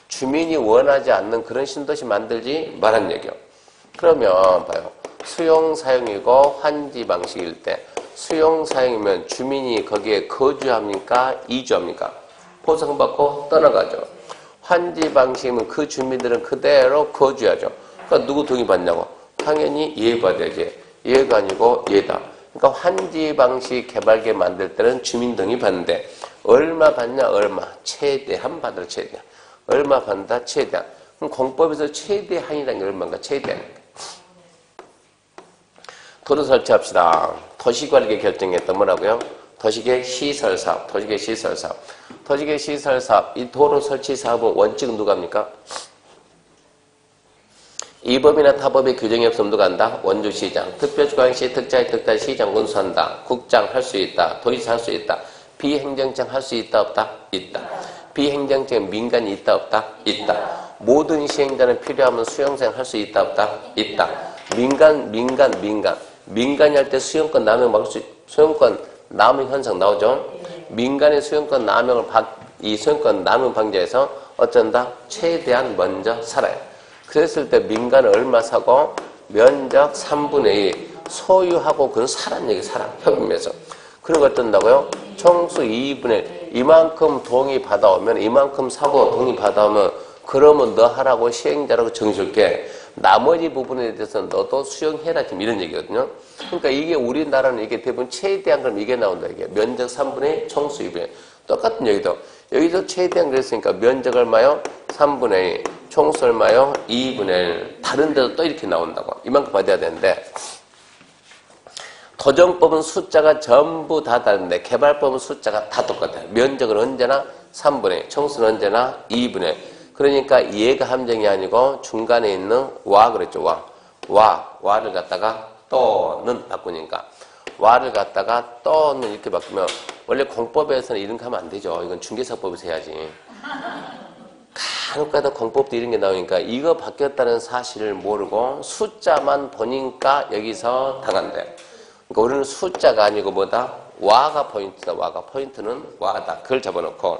주민이 원하지 않는 그런 신도시 만들지 말란 얘기요. 그러면 봐요. 수용 사용이고 환지 방식일 때 수용 사용이면 주민이 거기에 거주합니까? 이주합니까? 보상받고 떠나가죠. 환지 방식이면 그 주민들은 그대로 거주하죠. 그러니까 누구 동의받냐고? 당연히 얘받아야지. 얘가 아니고 얘다. 그러니까 환지 방식 개발계획 만들 때는 주민 동의 받는데 얼마 받냐? 얼마. 최대한 받을 최대한. 얼마 받는다? 최대한. 그럼 공법에서 최대한이라는 게 얼마인가? 최대한. 도로 설치합시다. 도시관리계 결정했던 뭐라고요? 도시계 시설사업. 도시계 시설사업. 도시계 시설사업. 이 도로 설치 사업은 원칙은 누가 합니까? 이 법이나 타 법의 규정이 없으면 누가 한다? 원주시장. 특별주관시 특자의 특자 시장 군수한다. 국장 할 수 있다. 도지사 할 수 있다. 비행정청 할 수 있다 없다? 있다. 비행정청 민간이 있다 없다? 있다. 모든 시행자는 필요하면 수용생 할 수 있다 없다? 있다. 민간이 할 때 수용권 남용 막을 수, 수용권 남용 현상 나오죠? 민간의 수용권 남용을 이 수용권 남용 방지해서 어쩐다? 최대한 먼저 살아요. 그랬을 때 민간은 얼마 사고? 면적 3분의 2 소유하고 그건 사란 얘기, 사람 협의면서. 그리고 어쩐다고요? 총수 2분의 1 이만큼 동의 받아오면 이만큼 사고 동의 받아오면 그러면 너 하라고 시행자라고 정해줄게. 나머지 부분에 대해서 너도 수용해라. 지금 이런 얘기거든요. 그러니까 이게 우리나라는 이게 대부분 최대한 그럼 이게 나온다. 이게 면적 3분의 1 총수 2분의 1 똑같은 얘기도. 여기도 최대한 그랬으니까 면적 얼마요? 3분의 1 총수 얼마요? 2분의 1 다른 데도 또 이렇게 나온다고. 이만큼 받아야 되는데 도정법은 숫자가 전부 다 다른데 개발법은 숫자가 다 똑같아요. 면적은 언제나 3분의 1 총수는 언제나 2분의 1 그러니까 얘가 함정이 아니고 중간에 있는 와 그랬죠. 와를 갖다가 또는 바꾸니까 와를 갖다가 또는 이렇게 바꾸면 원래 공법에서는 이런 거 하면 안 되죠. 이건 중개사법에서 해야지. 간혹가다 공법도 이런 게 나오니까 이거 바뀌었다는 사실을 모르고 숫자만 보니까 여기서 당한대. 그러니까 우리는 숫자가 아니고 뭐다? 와가 포인트다. 와가 포인트는 와다. 그걸 잡아놓고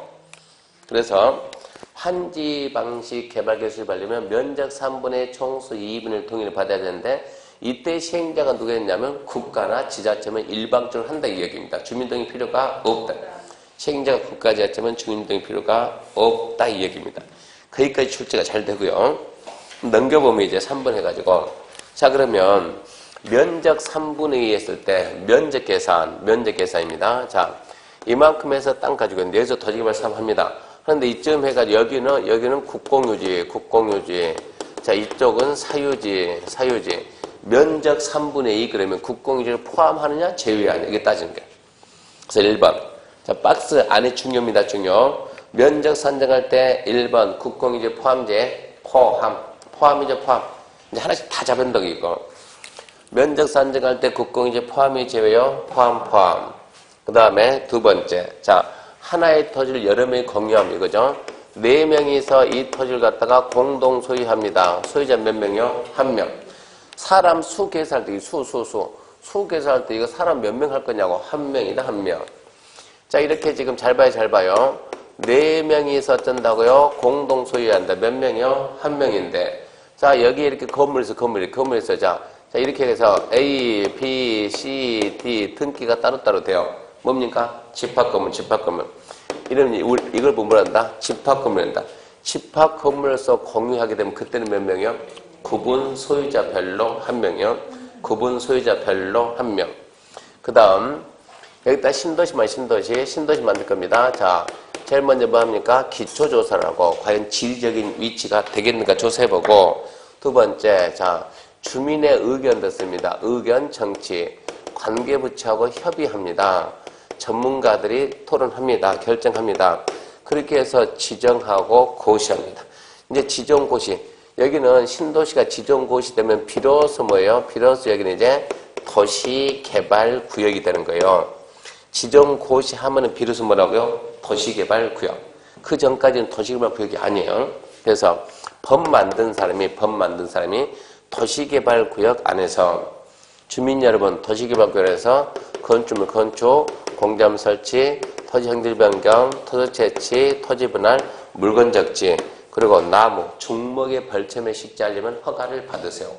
그래서 환지 방식 개발 개수를 받으려면 면적 3분의 1 총수 2분의 1 동의를 받아야 되는데 이때 시행자가 누구였냐면 국가나 지자체면 일방적으로 한다 이 얘기입니다. 주민동의 필요가 없다. 시행자가 국가 지자체면 주민동의 필요가 없다 이 얘기입니다. 거기까지 출제가 잘 되고요. 넘겨보면 이제 3번 해가지고 자 그러면 면적 3분의 2 했을 때 면적 계산입니다. 자 이만큼 해서 땅 가지고 있는데 여기서 토지개발 사업 합니다. 그런데 이쯤 해가지고 여기는 국공유지. 자, 이쪽은 사유지. 면적 3분의 2 그러면 국공유지를 포함하느냐, 제외하느냐. 이게 따지는 거예요. 그래서 1번. 자, 박스 안에 중요입니다, 중요. 면적 산정할 때 1번 국공유지 포함제, 포함이죠, 포함. 이제 하나씩 다 잡은다고 이거. 면적 산정할 때 국공유지 포함이 제외요, 포함. 그 다음에 두 번째. 자, 하나의 토지를 여러 명이 공유함 이거죠. 4명이서 이 토지를 갖다가 공동 소유합니다. 소유자 몇 명이요? 1명. 사람 수 계산할 때 수 계산할 때 이거 사람 몇 명 할 거냐고 1명이다 1명. 자 이렇게 지금 잘 봐요. 4명이서 어쩐다고요? 공동 소유한다. 몇 명이요? 1명인데 자 여기 이렇게 건물에서 자 이렇게 해서 A, B, C, D 등기가 따로따로 돼요. 뭡니까? 집합건물. 이러면 이걸 보면 뭐란다? 집합건물이란다. 집합건물에서 공유하게 되면 그때는 몇 명이요? 구분 소유자별로 1명이요. 구분 소유자별로 1명. 그 다음 여기다 신도시 만들 겁니다. 자, 제일 먼저 뭐 합니까? 기초조사를 하고 과연 지리적인 위치가 되겠는가 조사해보고 두 번째, 자, 주민의 의견 듣습니다. 의견 정치. 관계부처하고 협의합니다. 전문가들이 토론합니다. 결정합니다. 그렇게 해서 지정하고 고시합니다. 이제 지정고시. 여기는 신도시가 지정고시 되면 비로소 뭐예요? 비로소 여기는 이제 도시개발구역이 되는 거예요. 지정고시 하면은 비로소 뭐라고요? 도시개발구역. 그 전까지는 도시개발구역이 아니에요. 그래서 법 만든 사람이 도시개발구역 안에서 주민 여러분 도시개발구역에서 건축물 건축, 공장 설치, 토지 형질 변경, 토지 채취, 토지 분할, 물건 적지, 그리고 나무, 중목의 벌점에 식재하려면 허가를 받으세요.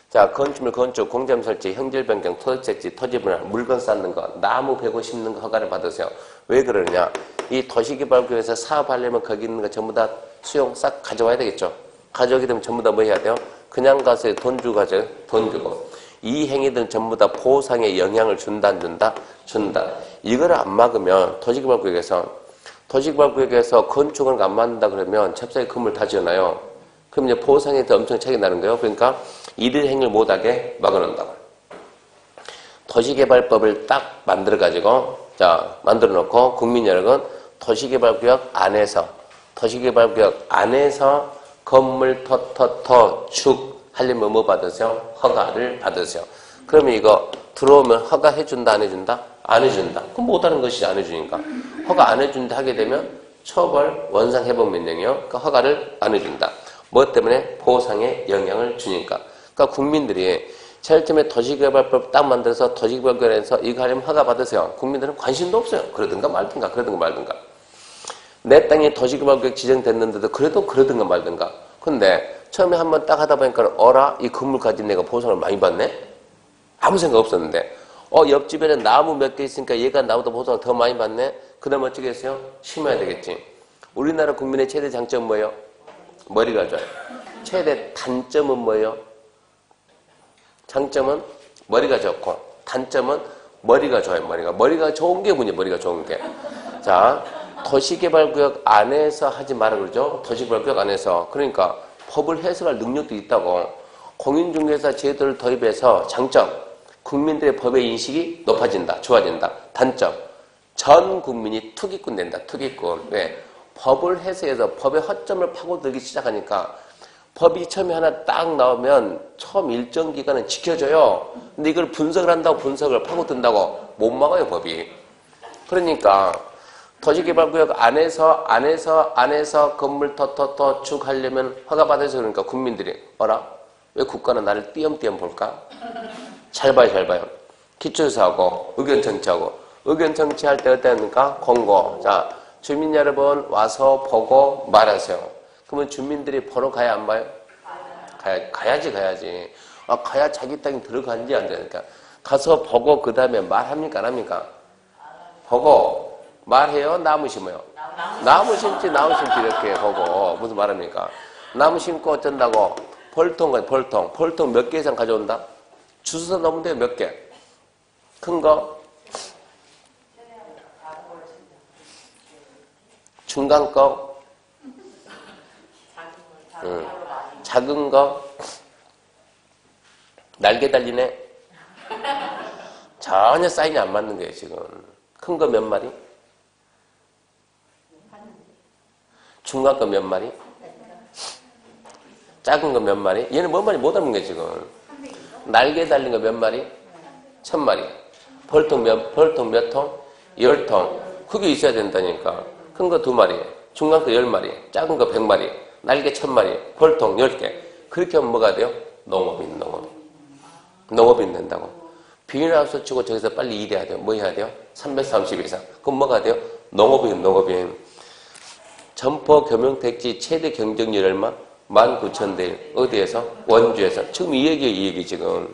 자, 건축물 건축, 공장 설치, 형질 변경, 토지 채취, 토지 분할, 물건 쌓는 거, 나무 베고 심는 거 허가를 받으세요. 왜 그러느냐? 이 도시개발구역에서 사업하려면 거기 있는 거 전부 다 수용 싹 가져와야 되겠죠. 가져오게 되면 전부 다 뭐 해야 돼요? 그냥 가서 돈 주고 가져요. 돈 주고. 이 행위들은 전부 다 보상에 영향을 준다, 안 준다? 준다. 이걸 안 막으면 도시개발구역에서 건축을 안 막는다 그러면 잽싸게 건물 다 지어놔요. 그럼 이제 보상에 더 엄청 차이 나는 거예요. 그러니까 이들 행위를 못하게 막아놓는다고. 도시개발법을 딱 만들어가지고, 자, 만들어 놓고, 국민 여러분, 도시개발구역 안에서 건물 축 하려면 뭐 받으세요? 허가를 받으세요. 그러면 이거 들어오면 허가 해준다, 안 해준다? 안 해준다. 그럼 못하는 것이지, 안 해주니까. 허가 안 해준다 하게 되면 처벌, 원상 회복 명령이요. 그러니까 허가를 안 해준다. 뭐 때문에? 보상에 영향을 주니까. 그러니까 국민들이 제일 처음에 도시개발법 딱 만들어서 도시개발구역에서 이거 하려면 허가 받으세요. 국민들은 관심도 없어요. 그러든가 말든가. 내 땅이 도시개발구역 지정됐는데도 그러든가 말든가. 근데 처음에 한번 딱 하다 보니까 어라? 이 건물 가진 내가 보상을 많이 받네? 아무 생각 없었는데 옆집에는 나무 몇 개 있으니까 얘가 나보다 보상을 더 많이 받네? 그 다음 어떻게 했어요? 심어야 되겠지. 우리나라 국민의 최대 장점은 뭐예요? 머리가 좋아요. 최대 단점은 뭐예요? 장점은 머리가 좋고 단점은 머리가 좋아요. 머리가 좋은 게 뭐냐? 머리가 좋은 게. 자, 도시개발구역 안에서 하지 마라 그러죠? 도시개발구역 안에서. 그러니까 법을 해석할 능력도 있다고. 공인중개사 제도를 도입해서 장점, 국민들의 법의 인식이 높아진다, 좋아진다. 단점, 전 국민이 투기꾼 된다, 투기꾼. 왜? 법을 해석해서 법의 허점을 파고들기 시작하니까 법이 처음에 하나 딱 나오면 처음 일정 기간은 지켜줘요. 근데 이걸 분석을 한다고 분석을 파고든다고 못 막아요, 법이. 그러니까 도시개발구역 안에서 건물 쭉 하려면 허가 받아서 그러니까 국민들이 어라? 왜 국가는 나를 띄엄띄엄 볼까? 잘 봐요. 기초조사하고 의견 청취할 때 어땠습니까? 공고. 자, 주민 여러분 와서 보고 말하세요. 그러면 주민들이 보러 가야 안 봐요? 가야지. 가야 자기 땅에 들어간지 안 되니까. 가서 보고 그 다음에 말합니까? 안 합니까? 보고 말해요? 나무 심어요? 나무 심지 이렇게 보고 무슨 말합니까? 나무 심고 어쩐다고? 벌통 몇 개 이상 가져온다? 주워서 넣으면 돼요. 몇 개? 큰 거? 중간 거? 작은 거? 날개 달리네? 전혀 사인이 안 맞는 거예요, 지금. 큰 거 몇 마리? 중간 거 몇 마리? 작은 거 몇 마리? 얘는 몇 마리 못 하는 거예요, 지금. 날개 달린 거 몇 마리? 1000마리. 벌통 몇 통? 10통. 그게 있어야 된다니까. 큰 거 2마리, 중간 거 10마리, 작은 거 100마리, 날개 1000마리, 벌통 10개. 그렇게 하면 뭐가 돼요? 농업인 된다고. 비닐하우스 치고 저기서 빨리 일해야 돼요. 뭐 해야 돼요? 330 이상. 그럼 뭐가 돼요? 농업인. 점포 겸용택지 최대 경쟁률 얼마? 19,000대 1. 어디에서? 원주에서. 지금 이 얘기 지금.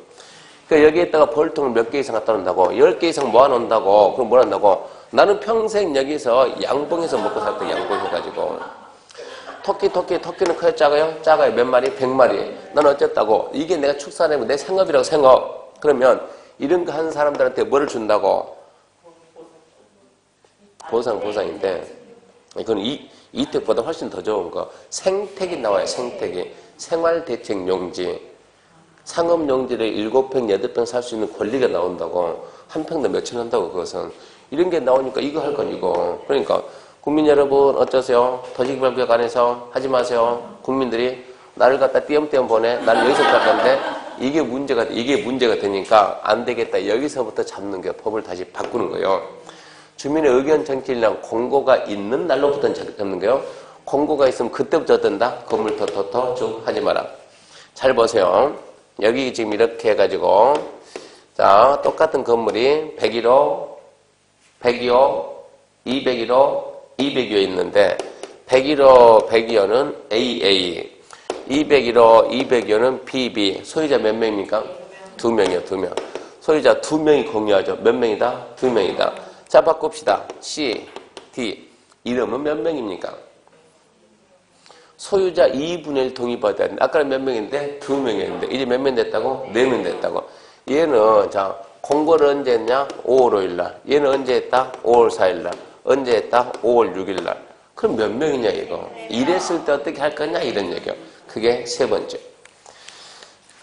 그러니까 여기에다가 벌통을 몇 개 이상 갖다 놓는다고. 10개 이상 모아놓는다고. 그럼 뭘 한다고? 나는 평생 여기서 양봉해서 먹고 살았다. 양봉해가지고. 토끼는 커요? 작아요? 작아요. 몇 마리? 100마리. 난 어쨌다고? 이게 내가 축산하면 내 생업이라고 생업. 그러면 이런 거 하는 사람들한테 뭐를 준다고? 보상인데 이건 이택보다 훨씬 더 좋은 거. 생태계 나와요. 생태계. 생활대책용지. 상업용지를 7평, 8평 살 수 있는 권리가 나온다고. 한 평당 몇천 한다고 그것은. 이런 게 나오니까 이거 할 건 이거. 그러니까 국민 여러분 어떠세요? 도시개발구역 안에서 하지 마세요. 국민들이 나를 갖다 띄엄띄엄 보내. 나는 여기서 갈 건데 이게 문제가 되니까 안 되겠다. 여기서부터 잡는 게 법을 다시 바꾸는 거예요. 주민의 의견 청취랑 공고가 있는 날로부터 잡는 거예요. 공고가 있으면 그때부터 어떤다? 건물 쭉 하지 마라. 잘 보세요. 여기 지금 이렇게 해가지고 자 똑같은 건물이 101호 102호, 201호, 202호 있는데 101호, 102호는 AA, 201호, 202호는 BB. 소유자 몇 명입니까? 2명이요, 2명. 소유자 2명이 공유하죠. 몇 명이다? 2명이다. 자, 바꿉시다. C, D. 이름은 몇 명입니까? 소유자 2분의 1 동의받아야 되는데 아까는 몇 명인데? 2명이었는데 이제 몇 명 됐다고? 4명 됐다고. 얘는 자 공고를 언제 했냐? 5월 5일날. 얘는 언제 했다? 5월 4일날. 언제 했다? 5월 6일날. 그럼 몇 명이냐 이거. 이랬을 때 어떻게 할 거냐 이런 얘기요. 그게 세 번째.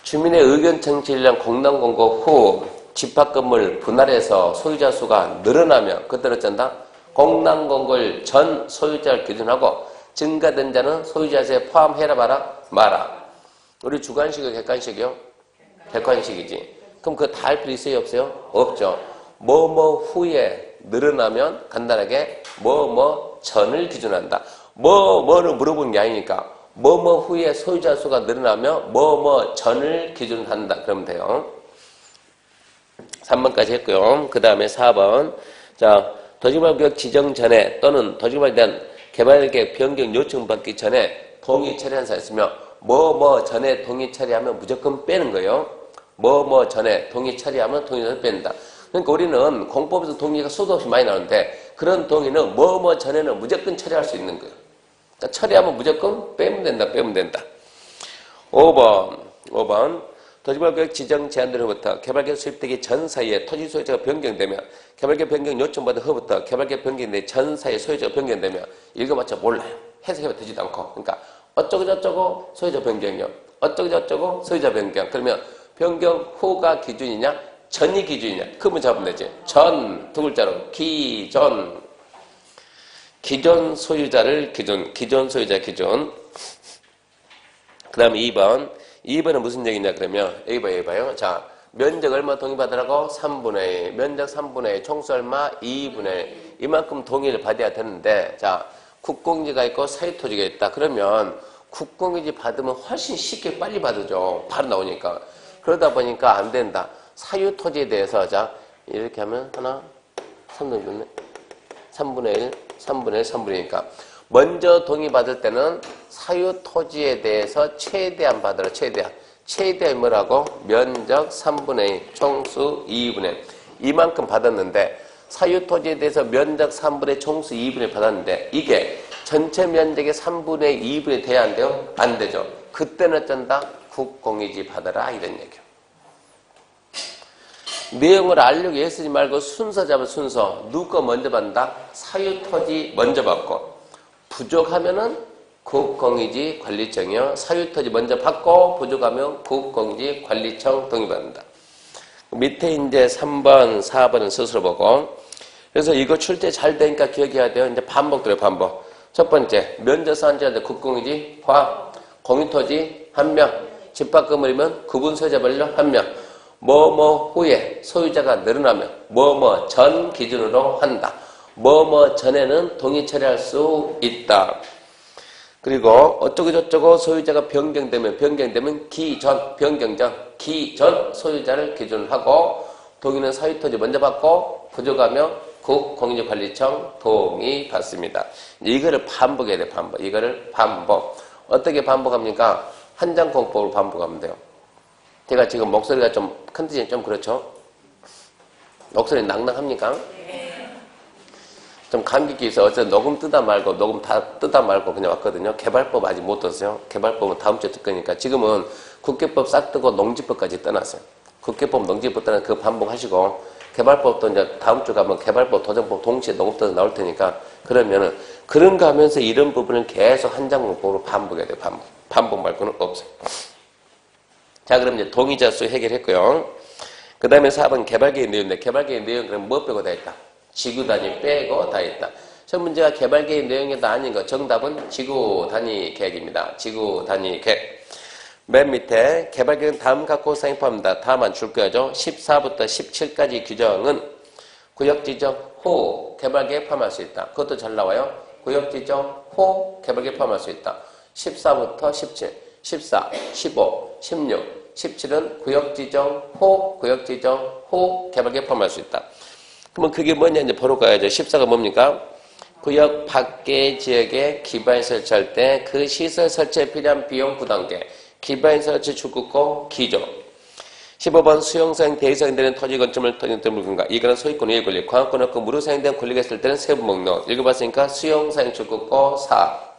주민의 의견 청취를 위한 공단 공고 후 집합건물 분할해서 소유자 수가 늘어나면 그때는 어쩐다? 공단 공고일 전 소유자를 기준하고 증가된 자는 소유자세에 포함해라 마라. 우리 주관식이요 객관식이요? 객관식이지. 그럼 그거 다 할 필요 있어요 없어요? 없죠. 뭐뭐 후에 늘어나면 간단하게 뭐뭐 전을 기준한다. 뭐뭐를 물어보는 게 아니니까 뭐뭐 후에 소유자 수가 늘어나면 뭐뭐 전을 기준한다. 그러면 돼요. 3번까지 했고요. 그 다음에 4번. 자, 도시개발구역 지정 전에 또는 도시개발에 대한 개발계획 변경 요청 받기 전에 동의 처리한 사람 있으면 뭐뭐 전에 동의 처리하면 무조건 빼는 거예요. 뭐뭐 전에 동의 처리하면 동의를 뺀다. 그러니까 우리는 공법에서 동의가 수도 없이 많이 나오는데 그런 동의는 뭐뭐 전에는 무조건 처리할 수 있는 거예요. 그러니까 처리하면 무조건 빼면 된다. 5번. 도시개발구역 지정 제한되로부터 개발계획 수립되기 전 사이에 토지 소유자가 변경되면 개발계획 변경 요청받은 후부터 개발계획 변경된 전 사이에 소유자가 변경되면 읽어봤자 몰라요. 해석해봐 되지도 않고. 그러니까 어쩌고저쩌고 소유자 변경이요. 어쩌고저쩌고 소유자 변경. 그러면 변경 후가 기준이냐 전이 기준이냐 그러면 잡으면 되지. 전 두 글자로 기존 소유자를 기존 소유자 기준. 그 다음에 2번은 무슨 얘기냐 그러면 여기 봐요. 자, 면적 얼마 동의받으라고? 3분의 1. 면적 3분의 1. 총수 얼마? 2분의 1. 이만큼 동의를 받아야 되는데 자, 국공지가 있고 사유토지가 있다. 그러면 국공지 받으면 훨씬 쉽게 빨리 받으죠. 바로 나오니까. 그러다 보니까 안 된다. 사유토지에 대해서 자 이렇게 하면 하나 3분의 1, 3분의 1, 3분이니까 먼저 동의받을 때는 사유토지에 대해서 최대한 받으라. 최대한 뭐라고? 면적 3분의 1, 총수 2분의 1. 이만큼 받았는데 사유토지에 대해서 면적 3분의 1, 총수 2분의 1 받았는데 이게 전체 면적의 3분의 2분의 돼야 안 돼요? 안 되죠. 그때는 어쩐다? 국공유지 받아라 이런 얘기요. 내용을 알려고 애쓰지 말고 순서 잡아 순서. 누구 거 먼저 받는다? 사유토지 먼저 받고 부족하면은 국공유지 관리청이요. 사유토지 먼저 받고 부족하면 국공유지 관리청 동의받는다. 밑에 이제 3번, 4번은 스스로 보고. 그래서 이거 출제 잘 되니까 기억해야 돼요. 이제 반복 들어요, 반복. 첫 번째, 면적사한자한테 국공유지 포함, 공유토지 1명, 집합건물이면 구분 소유자별로 1명, 뭐뭐 후에 소유자가 늘어나면 뭐뭐 전 기준으로 한다. 뭐뭐 전에는 동의 처리할 수 있다. 그리고 어쩌고저쩌고 소유자가 변경되면 기존, 변경 전, 기존 소유자를 기준하고 동의는 사유토지 먼저 받고 부족하면 국공유지관리청 동의 받습니다. 이거를 반복해야 돼요. 이거를 반복. 어떻게 반복합니까? 한장 공법으로 반복하면 돼요. 제가 지금 목소리가 좀 컨디션이 좀 그렇죠? 목소리 낭낭합니까? 좀 감기기 있어. 어제 녹음 뜨다 말고 그냥 왔거든요. 개발법 아직 못 떴어요. 개발법은 다음 주에 뜰 거니까. 지금은 국회법 싹 뜨고 농지법까지 떠났어요. 국회법, 농지법 떠나서 그거 반복하시고, 개발법도 이제 다음 주 가면 개발법, 도정법 동시에 녹음 떠서 나올 테니까, 그러면은, 그런 거 하면서 이런 부분을 계속 한 장문법으로 반복해야 돼요. 반복 말고는 없어요. 자, 그럼 이제 동의자 수 해결했고요. 그 다음에 4번 개발계획 내용인데, 개발계획 내용 그럼 뭐 빼고 다 했다? 지구 단위 빼고 다 했다. 첫 문제가 개발계획 내용이 다 아닌 거. 정답은 지구 단위 계획입니다. 지구 단위 계획. 맨 밑에 개발계획은 다음 각 고사항이 포함합니다. 다만 줄 거죠. 14부터 17까지 규정은 구역지정 후 개발계획 포함할 수 있다. 그것도 잘 나와요. 구역지정 후 개발계획 포함할 수 있다. 14부터 17, 14, 15, 16, 17은 구역지정 후 개발계획 포함할 수 있다. 그러면 그게 뭐냐 이제 보러 가야죠. 14가 뭡니까? 구역 밖의 지역에 기반 설치할 때 그 시설 설치에 필요한 비용 부담계. 기반 설치 주급고 기조. 15번 수용사용 대상되는 토지 건축물 물건가 이거는 소유권의 권리, 관할권 없고 무료 사용된 권리가 있을 때는 세부 목록. 읽어봤으니까 수용사용 주급고 4.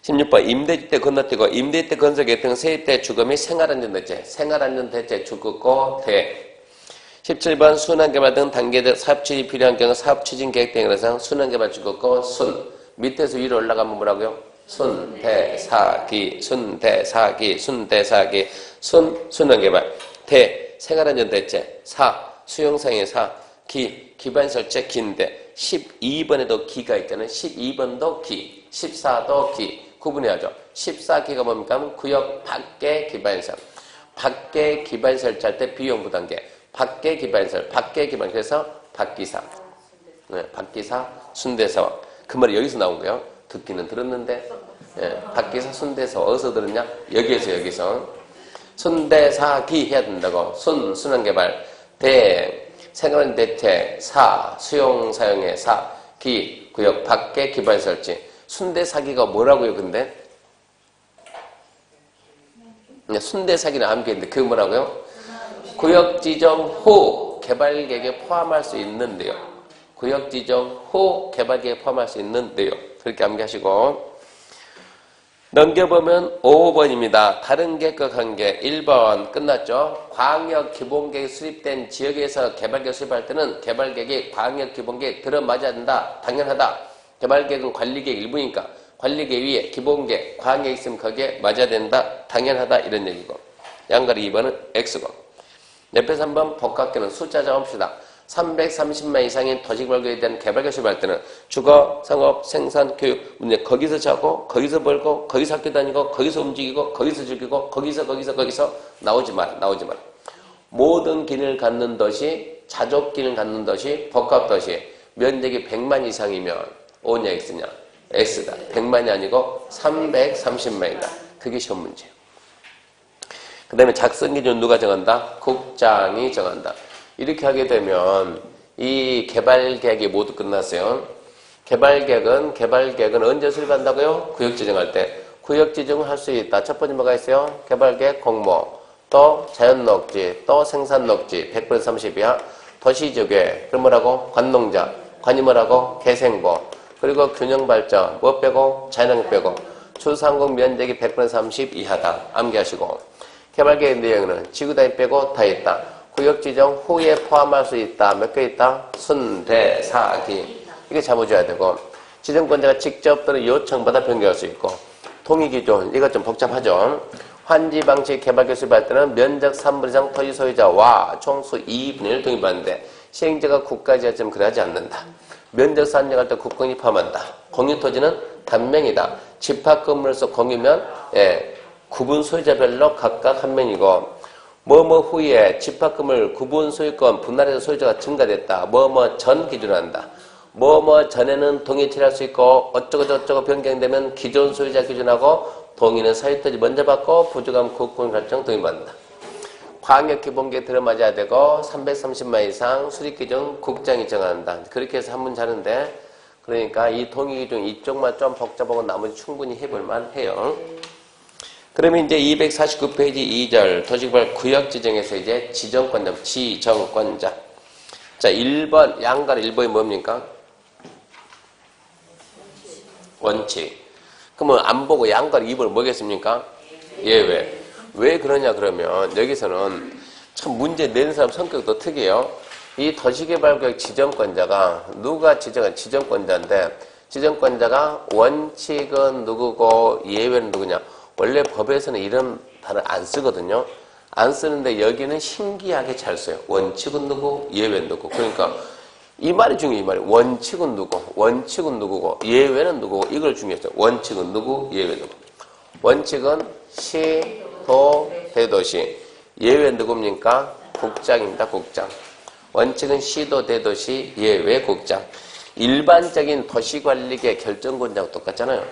16번 임대주택 건너뛰고 임대주택 건설 계획 등 세입대 주거 및 생활안전대책, 생활안전대책 주급고 대. 17번 순환개발 등 단계적 사업추진이 필요한 경우 사업추진계획 등에서 순환개발 주급고 순. 밑에서 위로 올라가면 뭐라고요? 순대사기, 순대사기, 순대사기, 순환개발, 대, 생활안전대책, 사, 수용상의 사, 기반설치 긴대. 12번에도 기가 있잖아요. 12번도 기, 14도 기. 구분해야죠. 14기가 뭡니까? 구역 밖에 기반설. 밖에 기반 설치할 때 비용 부담계. 밖에 기반설, 밖에 기반. 그래서 박기사. 네, 박기사, 순대사와. 그 말이 여기서 나온 거예요. 듣기는 들었는데. 네, 박기사, 순대사. 어디서 들었냐? 여기서. 순대사기 해야 된다고. 순환개발. 대, 생활 대책. 사, 수용 사용의 사. 기, 구역 밖에 기반 설치. 순대사기가 뭐라고요, 근데? 순대사기는 암기했는데, 그게 뭐라고요? 구역 지정 후 개발 계획에 포함할 수 있는데요. 구역 지정 후 개발 계획에 포함할 수 있는데요. 그렇게 암기하시고. 넘겨보면 5번입니다. 다른 계획과 관계. 1번 끝났죠. 광역 기본계획 수립된 지역에서 개발 계획 수립할 때는 개발 계획이 광역 기본계획 들어맞아야 된다. 당연하다. 개발계획은 관리계획 일부니까 관리계획 위에 기본계획, 광역이 있으면 거기에 맞아야 된다. 당연하다. 이런 얘기고. 양가리 2번은 X고. 옆에서 한번 복합계는 숫자 잡읍시다. 330만 이상인 도시개발구역에 대한 개발계획 수립할 때는 주거, 상업, 생산, 교육 문제 거기서 자고 거기서 벌고 거기서 학교 다니고 거기서 움직이고 거기서 즐기고 거기서 나오지 마라. 모든 기능을 갖는 도시, 자족 기능을 갖는 도시, 복합도시 면적이 100만 이상이면 O냐 X냐? X다. 100만이 아니고 330만이다. 그게 시험 문제예요. 그 다음에 작성 기준 누가 정한다? 국장이 정한다. 이렇게 하게 되면 이 개발 계획이 모두 끝났어요. 개발 계획은 언제 수립한다고요? 구역 지정할 때. 구역 지정을 할 수 있다. 첫 번째 뭐가 있어요? 개발 계획 공모, 또 자연 녹지, 또 생산 녹지 100% 30 이하, 도시조개, 그럼 뭐라고? 관농자, 관이 뭐라고? 개생보, 그리고 균형 발전, 뭐 빼고? 자연환경 빼고, 출산국 면적이 100% 30 이하다. 암기하시고. 개발계획 내용은 지구 단위 빼고 다 있다. 구역 지정 후에 포함할 수 있다. 몇 개 있다? 순대사기. 이게 잡아줘야 되고, 지정권자가 직접 또는 요청받아 변경할 수 있고, 동의기준, 이것 좀 복잡하죠. 환지 방식 개발계획 수립할 때는 면적 3분 이상 토지 소유자와 총수 2분의 1 동의받는데, 시행자가 국가지자체는 그러지 않는다. 면적 산정할 때 국공이 포함한다. 공유토지는 단명이다. 집합건물로서 공유면, 구분 소유자별로 각각 한 명이고, 뭐뭐 후에 집합금을 구분 소유권 분할해서 소유자가 증가됐다. 뭐뭐 전 기준한다. 뭐뭐 전에는 동의 처리할 수 있고 어쩌고 변경되면 기존 소유자 기준하고 동의는 사유토지 먼저 받고 부족하면 국공 결정 동의받는다. 광역 기본계획 들어맞아야 되고 330만 이상 수립기준 국장이 정한다. 그렇게 해서 한 문 자는데, 그러니까 이 동의기준 이쪽만 좀 복잡하고 나머지 충분히 해볼만 해요. 그러면 이제 249페이지 2절 도시개발 구역 지정에서 이제 지정권자. 자, 1번, 양가로 1번이 뭡니까? 원칙. 그러면 안 보고 양가로 2번을 뭐겠습니까? 예외. 왜 그러냐 그러면 여기서는 참 문제 내는 사람 성격도 특이해요. 이 도시개발구역 지정권자가 누가 지정권자인데, 지정권자가 원칙은 누구고 예외는 누구냐? 원래 법에서는 이런 단어 안 쓰거든요. 안 쓰는데 여기는 신기하게 잘 써요. 원칙은 누구, 예외는 누구. 그러니까 이 말이 중요해요. 이 말이. 원칙은 누구, 원칙은 누구고, 예외는 누구고, 이걸 중요했어요. 원칙은 누구, 예외 누구. 원칙은 시, 도, 대도시. 예외는 누굽니까? 국장입니다. 국장. 원칙은 시도, 대도시, 예외, 국장. 일반적인 도시관리계 결정권자하고 똑같잖아요.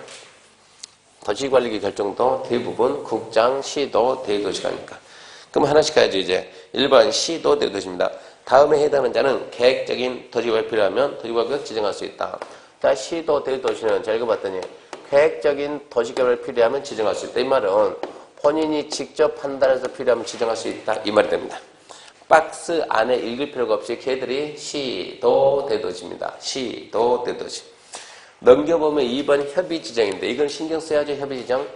도시관리계 결정도 대부분 국장, 시도, 대도시가 하니까. 그럼 하나씩 가야죠, 이제. 1번 시도, 대도시입니다. 다음에 해당하는 자는 계획적인 도시개발이 필요하면 도시개발구역 지정할 수 있다. 자, 시도 대도시는 자 읽어봤더니 계획적인 도시개발이 필요하면 지정할 수 있다. 이 말은 본인이 직접 판단해서 필요하면 지정할 수 있다. 이 말이 됩니다. 박스 안에 읽을 필요가 없이 걔들이 시도 대도시입니다. 시도 대도시. 넘겨보면 2번 협의지정인데 이건 신경 써야죠. 협의지정.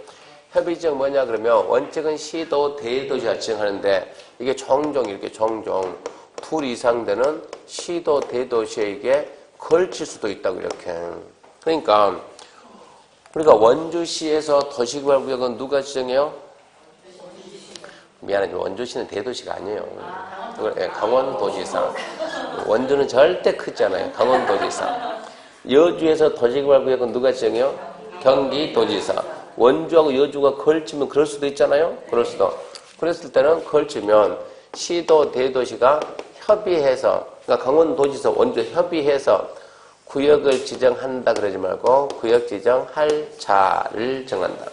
협의지정 뭐냐 그러면 원칙은 시도 대도시가 지정하는데 이게 종종 이렇게 종종 둘 이상 되는 시도 대도시에게 걸칠 수도 있다고 이렇게. 그러니까 우리가 원주시에서 도시개발구역은 누가 지정해요? 미안하지만 원주시는 대도시가 아니에요. 강원도지사. 원주는 절대 크지 않아요. 강원도지사. 여주에서 도시개발구역은 누가 지정해요? 경기도지사. 원주하고 여주가 걸치면 그럴 수도 있잖아요. 그럴 수도. 그랬을 때는 걸치면 시도 대도시가 협의해서 그러니까 강원도지사 원주 협의해서 구역을 지정한다 그러지 말고 구역 지정할 자를 정한다.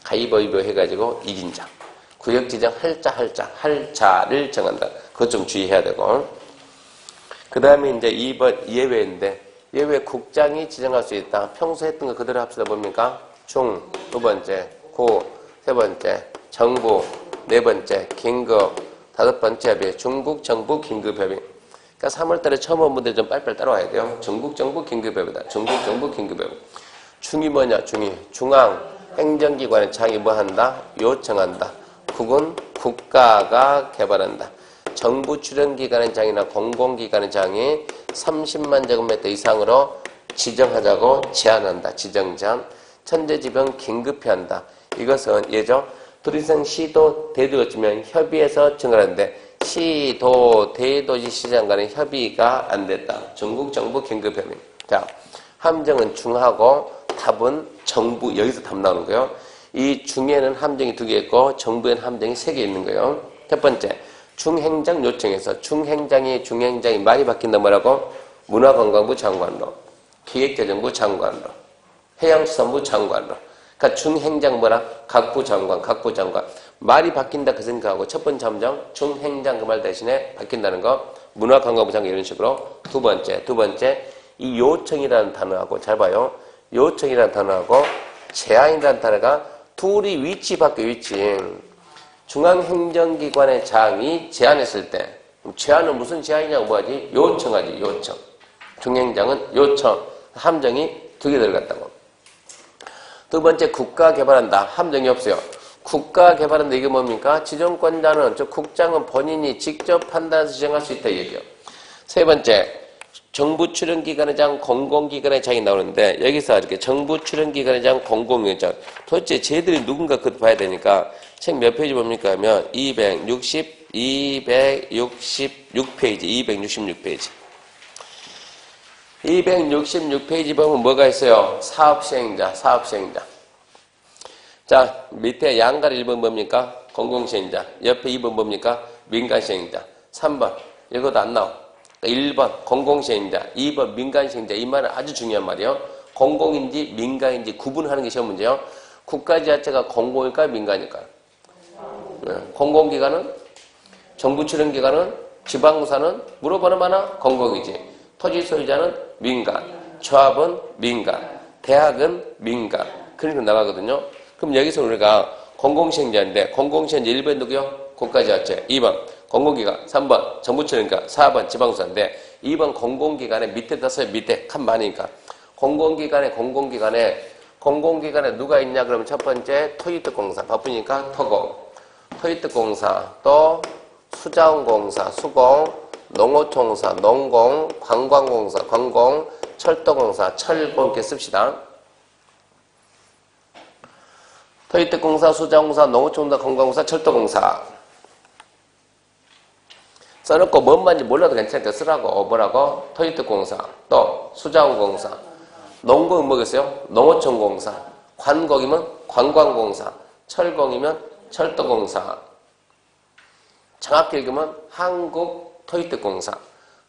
가위바위보 해가지고 이긴 자. 구역 지정할 자를 정한다. 그것 좀 주의해야 되고. 그 다음에 이제 2번 예외인데 예외 국장이 지정할 수 있다. 평소 했던 거 그대로 합시다. 뭡니까? 중, 두 번째, 고, 세 번째, 정부, 네 번째, 긴급, 다섯 번째 협의. 중국, 정부, 긴급 협의. 그러니까 3월달에 처음 온 분들 좀 빨리빨리 따라와야 돼요. 중국, 정부, 긴급 협의다. 중국, 정부, 긴급 협의. 중이 뭐냐? 중이 중앙 행정기관의 장이 뭐 한다? 요청한다. 국은 국가가 개발한다. 정부 출연기관의 장이나 공공기관의 장이 30만 제곱미터 이상으로 지정하자고 제안한다. 지정 제안. 천재지변 긴급히 한다. 이것은 예죠. 도시성 시도 대도시면 협의해서 정하는데 시도 대도시 시장 간의 협의가 안 됐다. 전국 정부 긴급 협의. 자, 함정은 중하고 답은 정부. 여기서 답 나오는 거예요. 이 중에는 함정이 2개 있고 정부에는 함정이 3개 있는 거예요. 첫 번째, 중행장 요청에서 중행장이 많이 바뀐다. 뭐라고? 문화관광부 장관으로, 기획재정부 장관으로, 해양수산부 장관으로. 그러니까 중행장 뭐라? 각부 장관. 말이 바뀐다 그 생각하고 첫 번째 함정 중행장 그 말 대신에 바뀐다는 거. 문화관광부 장관 이런 식으로. 두 번째 이 요청이라는 단어하고 잘 봐요. 요청이라는 단어하고 제안이라는 단어가 둘이 위치 바뀌어. 위치. 중앙행정기관의 장이 제안했을 때 제안은 무슨 제안이냐고 뭐하지? 요청하지. 요청. 중행장은 요청. 함정이 2개 들어갔다고. 두 번째, 국가 개발한다. 함정이 없어요. 국가 개발한다. 이게 뭡니까? 지정권자는, 즉 국장은 본인이 직접 판단해서 지정할 수 있다. 이 얘기예요. 세 번째, 정부 출연기관의 장, 공공기관의 장이 나오는데 여기서 이렇게 정부 출연기관의 장, 공공기관의 장. 도대체 쟤들이 누군가 그것도 봐야 되니까 책 몇 페이지 봅니까? 하면 266페이지. 266페이지 보면 뭐가 있어요? 사업시행자. 자, 밑에 양갈 1번 뭡니까? 공공시행자. 옆에 2번 뭡니까? 민간시행자. 3번. 이것도 안 나와. 1번 공공시행자, 2번 민간시행자. 이 말은 아주 중요한 말이에요. 공공인지 민간인지 구분하는 게 시험 문제예요. 국가지자체가 공공일까요? 민간일까요? 공공기관은? 정부 출연기관은? 지방사는? 물어보는 만화 공공이지. 토지 소유자는 민간, 조합은 민간, 대학은 민간. 그렇게 나가거든요. 그럼 여기서 우리가 공공시행자인데 공공시행자 1번 누구요? 국가지자체. 2번 공공기관. 3번 정부출연기관. 4번 지방사인데 2번 공공기관의 밑에다 써요. 밑에 칸 많으니까. 공공기관에 누가 있냐 그러면 첫 번째 토이특공사. 바쁘니까 토공. 토이특공사. 또 수자원공사. 수공. 농어촌공사. 농공. 관광공사. 관공. 철도공사. 철공. 이렇게 씁시다. 토이특공사, 수자원공사, 농어촌공사, 관광공사, 철도공사. 써놓고 뭔 말인지 몰라도 괜찮으니까 쓰라고. 뭐라고? 토이특공사. 또 수자원공사. 농공은 뭐겠어요? 농어촌공사. 관공이면 관광공사. 철공이면 철도공사. 정확히 읽으면 한국토이특공사,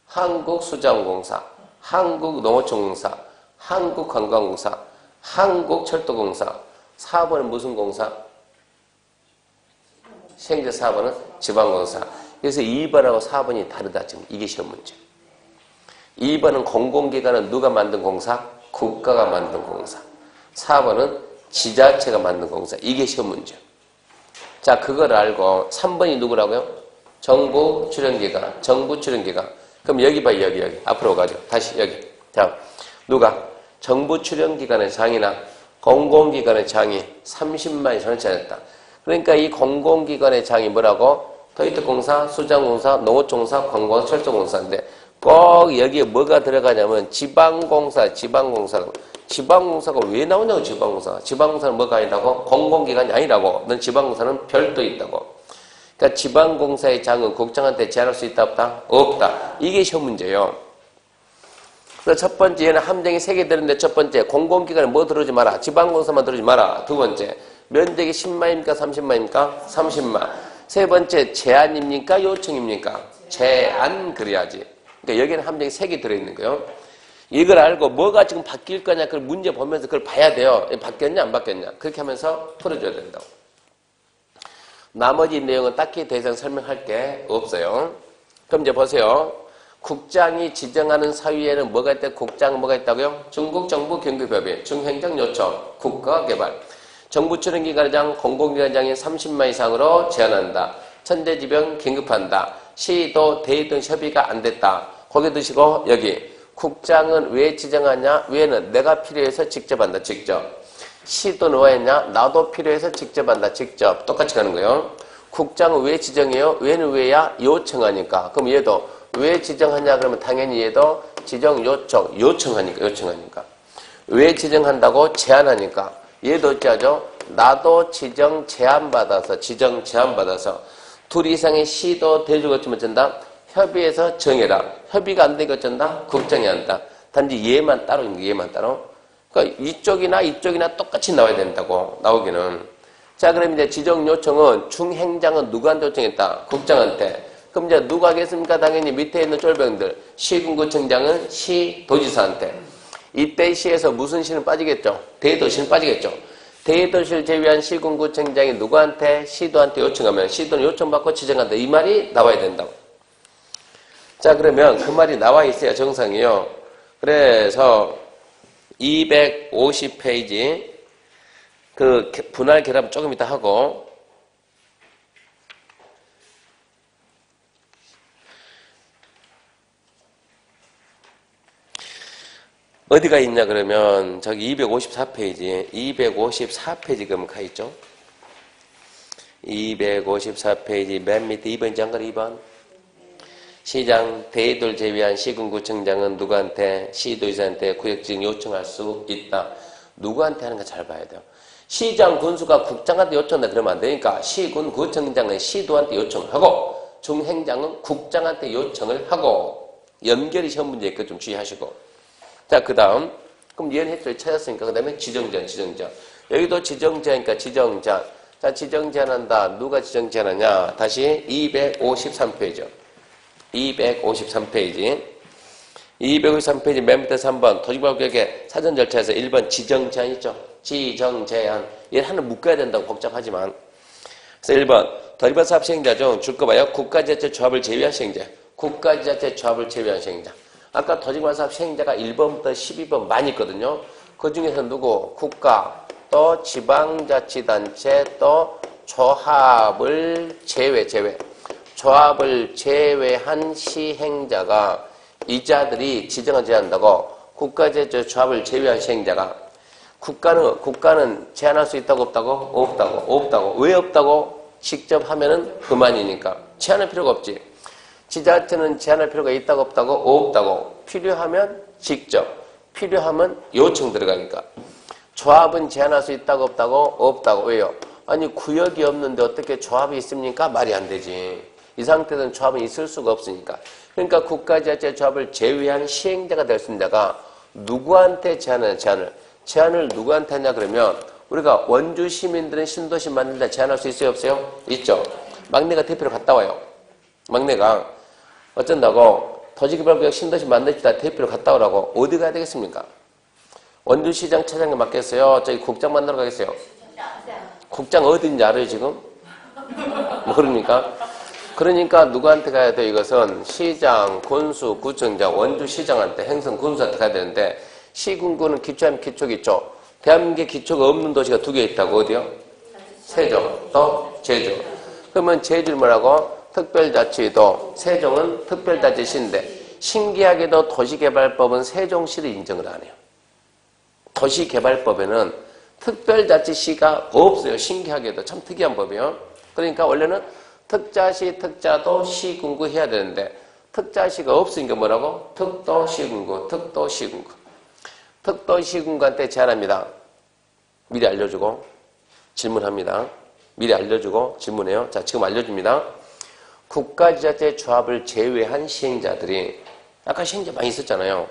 한국수자원공사, 한국농어촌공사, 한국관광공사, 한국철도공사. 4번은 무슨 공사? 시행자 4번은 지방공사. 그래서 2번하고 4번이 다르다. 지금 이게 시험 문제. 2번은 공공기관은 누가 만든 공사? 국가가 만든 공사. 4번은 지자체가 만든 공사. 이게 시험 문제. 자, 그걸 알고 3번이 누구라고요? 정부 출연기관. 정부 출연기관. 그럼 여기 봐, 여기. 앞으로 가죠. 다시 여기. 자, 누가? 정부 출연기관의 장이나 공공기관의 장이 30만이 전체했다. 그러니까 이 공공기관의 장이 뭐라고? 터이트공사, 수장공사, 농어촌공사, 관공사, 철도공사인데 꼭 여기에 뭐가 들어가냐면 지방공사. 지방공사가 왜 나오냐고. 지방공사는 뭐가 아니라고? 공공기관이 아니라고. 넌 지방공사는 별도 있다고. 그러니까 지방공사의 장은 국장한테 제한할 수 있다 없다? 없다. 이게 시험 문제예요. 그래서 첫 번째 얘는 함정이 3개 들었는데 첫 번째 공공기관에 뭐 들어오지 마라. 지방공사만 들어오지 마라. 두 번째 면적이 10만입니까? 30만입니까? 30만. 세 번째 제한입니까? 요청입니까? 제한 그래야지. 그러니까 여기는 함정이 3개 들어있는 거예요. 이걸 알고 뭐가 지금 바뀔 거냐 그걸 문제 보면서 그걸 봐야 돼요. 바뀌었냐 안 바뀌었냐 그렇게 하면서 풀어줘야 된다고. 나머지 내용은 딱히 더 이상 설명할 게 없어요. 그럼 이제 보세요. 국장이 지정하는 사유에는 뭐가 있다? 국장 뭐가 있다고요? 중국 정부 경비법인, 중행정 요청, 국가개발. 정부 출연기관장, 공공기관장이 30만 이상으로 제한한다. 천재지변 긴급한다. 시도, 대의 등 협의가 안 됐다. 거기 드시고 여기 국장은 왜 지정하냐? 왜는 내가 필요해서 직접 한다. 직접. 시도는 왜 했냐? 나도 필요해서 직접 한다. 직접. 똑같이 가는 거예요. 국장은 왜 지정해요? 왜는 왜야? 요청하니까. 그럼 얘도 왜 지정하냐? 그러면 당연히 얘도 지정 요청하니까. 왜 지정한다고? 제안하니까. 얘도 어찌하죠? 나도 지정 제안받아서 둘 이상의 시도 대주가 어쩌면 어쩐다? 협의해서 정해라. 협의가 안 되니까 어쩐다? 국정이 한다. 단지 얘만 따로 있는 거, 얘만 따로. 그러니까 이쪽이나 똑같이 나와야 된다고, 나오기는. 자, 그럼 이제 지정 요청은 중행장은 누구한테 요청했다? 국장한테. 그럼 이제 누가 하겠습니까? 당연히 밑에 있는 쫄병들. 시군구청장은 시도지사한테. 이때 시에서 무슨 시는 빠지겠죠? 대도시는 빠지겠죠? 대도시를 제외한 시군구청장이 누구한테? 시도한테 요청하면 시도는 요청받고 지정한다. 이 말이 나와야 된다고. 자, 그러면 그 말이 나와 있어야 정상이에요. 그래서 250페이지 그 분할 결합 조금 이따 하고 어디가 있냐 그러면 저기 254페이지 그러면 가 있죠. 254페이지 맨 밑에 2번 장글 2번 시장 대의도를 제외한 시군구청장은 누구한테? 시도지사한테 구역지정 요청할 수 있다. 누구한테 하는 거 잘 봐야 돼요. 시장 군수가 국장한테 요청한다 그러면 안 되니까 시군구청장은 시도한테 요청하고 중행장은 국장한테 요청을 하고 연결이 시험 문제 있고 좀 주의하시고. 자, 그 다음 그럼 얘는 획수를 찾았으니까 그 다음에 지정제한. 여기도 지정제하니까 지정제한. 자, 지정제한한다. 누가 지정제한하냐? 다시 253페이지요. 253페이지 맨 밑에 3번 도시개발구역의 사전 절차에서 1번 지정제한 있죠. 지정제한. 얘를 하나 묶어야 된다고 복잡하지만. 그래서 1번 도시개발사업 시행자 중 줄 거 봐요. 국가지자체 조합을 제외한 시행자. 국가지자체 조합을 제외한 시행자. 아까 도시개발사업 시행자가 1번부터 12번 많이 있거든요. 그 중에서 누구? 국가, 또 지방자치단체, 또 조합을 제외. 조합을 제외한 시행자가 이자들이 지정을 제한다고. 국가제조 조합을 제외한 시행자가 국가는 제한할 수 있다고 없다고. 왜 없다고? 직접 하면은 그만이니까 제한할 필요가 없지. 지자체는 제한할 필요가 있다고 없다고. 필요하면 직접, 필요하면 요청 들어가니까. 조합은 제한할 수 있다고 없다고. 왜요? 아니 구역이 없는데 어떻게 조합이 있습니까? 말이 안 되지. 이 상태에서는 조합은 있을 수가 없으니까. 그러니까 국가지자체 조합을 제외한 시행자가 될 수 있는 자가 누구한테 제한을 누구한테 하냐 그러면 우리가 원주 시민들은 신도시 만들다 제한할 수 있어요 없어요? 있죠. 막내가 대표로 갔다 와요. 막내가 어쩐다고 도시개발구역 신도시 만들다 대표로 갔다 오라고. 어디 가야 되겠습니까? 원주시장 차장님 맡겠어요? 저기 국장 만나러 가겠어요? 국장 어딘지 알아요 지금? 모릅니까? 그러니까 누구한테 가야 돼? 이것은 시장, 군수, 구청장, 원주시장한테, 행성, 군수한테 가야 되는데 시군구는 기초하면 기초기초. 대한민국에 기초가 없는 도시가 2개 있다고. 어디요? 세종, 또 제주. 그러면 제주를 뭐라고? 특별자치도. 세종은 특별자치시인데 신기하게도 도시개발법은 세종시를 인정을 안 해요. 도시개발법에는 특별자치시가 없어요. 신기하게도. 참 특이한 법이에요. 그러니까 원래는 특자시, 특자도, 시군구 해야 되는데 특자시가 없으니까 뭐라고? 특도시군구, 특도시군구. 특도시군구한테 제안합니다. 미리 알려주고 질문합니다. 미리 알려주고 질문해요. 자, 지금 알려줍니다. 국가지자체 조합을 제외한 시행자들이, 아까 시행자 많이 있었잖아요.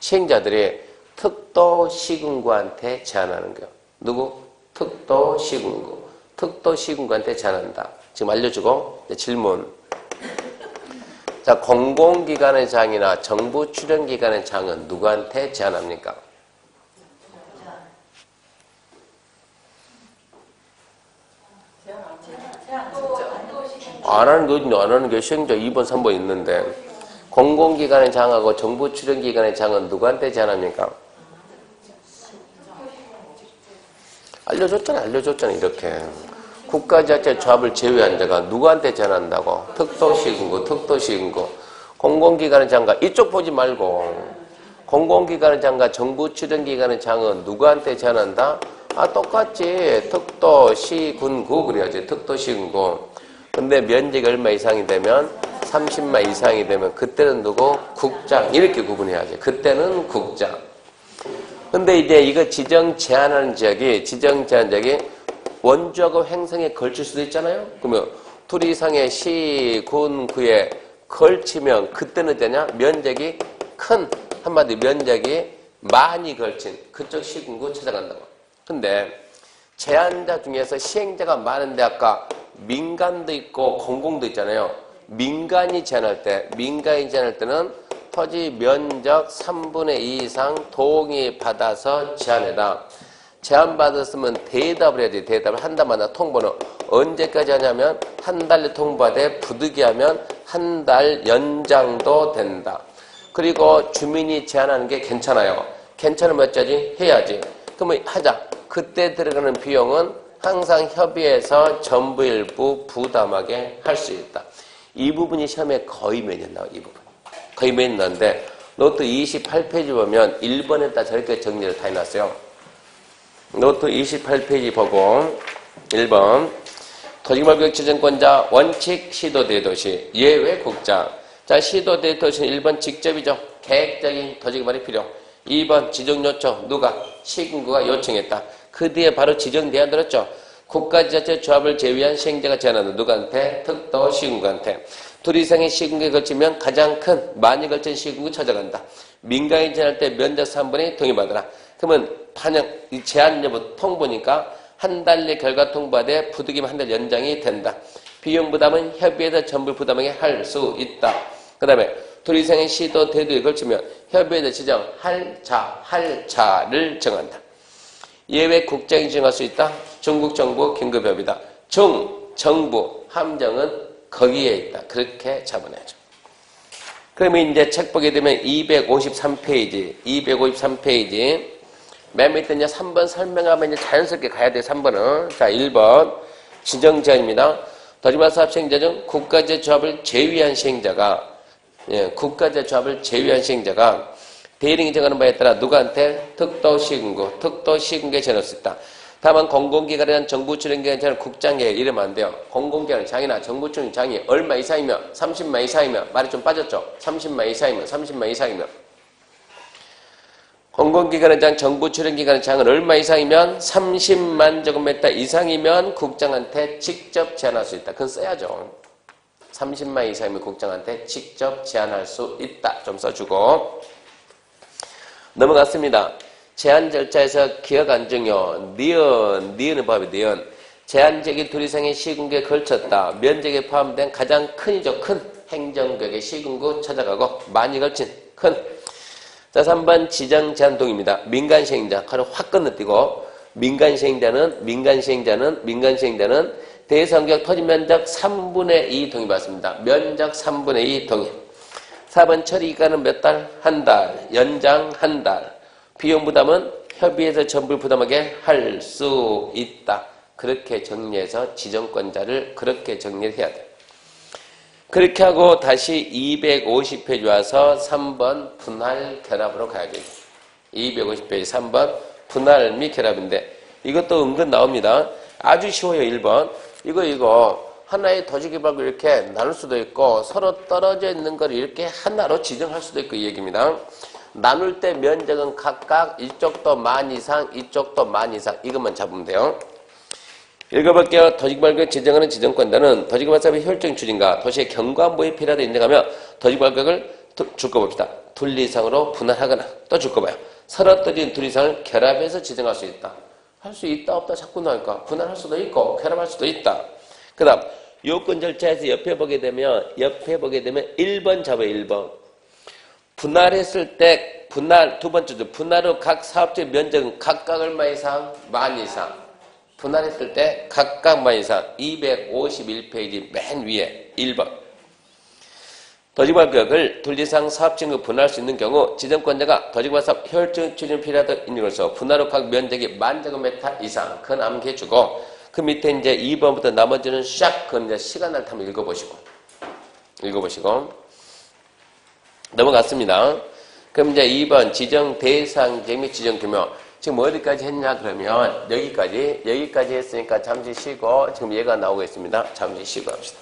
시행자들이 특도시군구한테 제안하는 거예요. 누구? 특도시군구. 특도시군구한테 제안한다. 지금 알려주고 질문. 자, 공공기관의 장이나 정부 출연기관의 장은 누구한테 제안합니까? 안 하는 게 시행자 2번, 3번 있는데 공공기관의 장하고 정부 출연기관의 장은 누구한테 제안합니까? 알려줬잖아, 이렇게. 국가자체 조합을 제외한 자가 누구한테 제안한다고? 특도시군구, 특도시군구. 공공기관의 장과 이쪽 보지 말고 공공기관의 장과 정부 출연기관의 장은 누구한테 제안한다? 아, 똑같지. 특도시군구 그래야지. 특도시군구. 근데 면적이 얼마 이상이 되면 30마 이상이 되면 그때는 누구? 국장. 이렇게 구분해야지. 그때는 국장. 근데 이제 이거 지정 제한하는 지역이 원주하고 횡성에 걸칠 수도 있잖아요. 그러면 둘 이상의 시, 군, 구에 걸치면 그때는 되냐? 면적이 큰, 한마디 면적이 많이 걸친 그쪽 시군구 찾아간다고. 근데 제한자 중에서 시행자가 많은데 아까 민간도 있고 공공도 있잖아요. 민간이 제한할 때는 토지 면적 3분의 2 이상 동의받아서 제한해다. 제한받았으면 대답을 해야 돼. 대답을 한 달마다 통보는 언제까지 하냐면 한 달에 통보하되 부득이하면 한 달 연장도 된다. 그리고 주민이 제한하는 게 괜찮아요. 괜찮으면 어쩌지? 해야지. 그러면 하자. 그때 들어가는 비용은 항상 협의해서 전부 일부 부담하게 할 수 있다. 이 부분이 시험에 거의 매년 나와요. 이 부분. 거의 매년 나오는데 노트 28페이지 보면 1번에다 저렇게 정리를 다 해놨어요. 노트 28페이지 보고 1번 토지개발구역지정권자 원칙 시도대도시 예외 국장. 자, 시도대도시는 1번 직접이죠. 계획적인 토지개발이 필요. 2번 지정요청. 누가? 시군구가 요청했다. 그 뒤에 바로 지정대안 들었죠. 국가지자체 조합을 제외한 시행자가 제안한다. 누구한테? 특도시군구한테. 둘 이상의 시군구에 걸치면 가장 큰 많이 걸친 시군구 찾아간다. 민간이 제안할 때 면적 3분의 동의받으라. 그러면 반영, 이 제한 여부 통보니까 한 달 내 결과 통보하되 부득이면 한 달 연장이 된다. 비용 부담은 협의에서 전부 부담하게 할 수 있다. 그 다음에 둘 이상의 시도 대도에 걸치면 협의에서 지정할 자를 정한다. 예외 국장이 정할 수 있다. 중국 정부 긴급협의다. 정부, 함정은 거기에 있다. 그렇게 잡아내죠. 그러면 이제 책 보게 되면 253페이지. 맨 밑에 이제 3번 설명하면 이제 자연스럽게 가야 돼요. 3번은. 자, 1번. 지정제한입니다. 토지개발사업 시행자 중 국가재 조합을 제외한 시행자가, 대리인이 정하는 바에 따라 누구한테? 특도시군구에 제한할 수 있다. 다만 공공기관이나 정부 출연기관에 제한 국장에 이러면 안 돼요. 공공기관 장이나 정부 출연 장이 얼마 이상이면 30만 이상이면 말이 좀 빠졌죠. 30만 이상이면 공공기관의 장, 정부 출연기관의 장은 얼마 이상이면 30만 제곱미터 이상이면 국장한테 직접 제한할 수 있다. 그건 써야죠. 30만 이상이면 국장한테 직접 제한할 수 있다. 좀 써주고 넘어갔습니다. 제한 절차에서 기억 안 중요. 니은은 법이 니은. 제한적인 둘 이상의 시군구에 걸쳤다. 면적에 포함된 가장 큰이죠. 큰 행정구역의 시군구 찾아가고 많이 걸친 큰. 자, 3번 지정 제한동입니다. 민간 시행자. 가로 확 건너뛰고 민간 시행자는 대상구역 토지면적 3분의 2 동의받습니다. 면적 3분의 2 동의. 4번 처리기간은 몇 달? 한 달. 연장 한 달. 비용 부담은 협의해서 전부 부담하게 할 수 있다. 그렇게 정리해서 지정권자를 그렇게 정리해야 돼. 그렇게 하고 다시 250페이지 와서 3번 분할 결합으로 가야죠. 250페이지 3번 분할 및 결합인데 이것도 은근 나옵니다. 아주 쉬워요. 1번. 이거 하나의 도시개발구 이렇게 나눌 수도 있고 서로 떨어져 있는 걸 이렇게 하나로 지정할 수도 있고 이 얘기입니다. 나눌 때 면적은 각각 이쪽도 만 이상 이쪽도 만 이상 이것만 잡으면 돼요. 읽어볼게요. 도시개발구역 지정하는 지정권자는 도시개발 사업의 효율적인 추진과 도시의 견고한 보호에 필요하다 인정하며 도시개발구역을 줄거봅시다. 둘 이상으로 분할하거나 또 줄거봐요. 서로 떨어진 둘 이상을 결합해서 지정할 수 있다. 할 수 있다 없다 자꾸 나오니까 분할할 수도 있고 결합할 수도 있다. 그 다음 요건 절차에서 옆에 보게 되면 1번 잡아요. 1번. 분할했을 때 두 번째죠. 분할 후 각 사업체 면적은 각각 얼마 이상? 만 이상. 분할했을 때 각각 만 이상. 251페이지 맨 위에 1번. 도시개발구역을 둘 이상 사업지구 분할할 수 있는 경우 지정권자가 도시개발 사업 효율적 추진이 필요하다 인정으로서 분할 후 각 면적이 10,000제곱미터 이상. 그건 암기해주고 그 밑에 이제 2번부터 나머지는 샥 그건 이제 시간을 타면 읽어보시고 넘어갔습니다. 그럼 이제 2번 지정 대상제 및 지정 규모. 지금 어디까지 했냐 그러면 여기까지 했으니까 잠시 쉬고 지금 얘가 나오고 있습니다. 잠시 쉬고 합시다.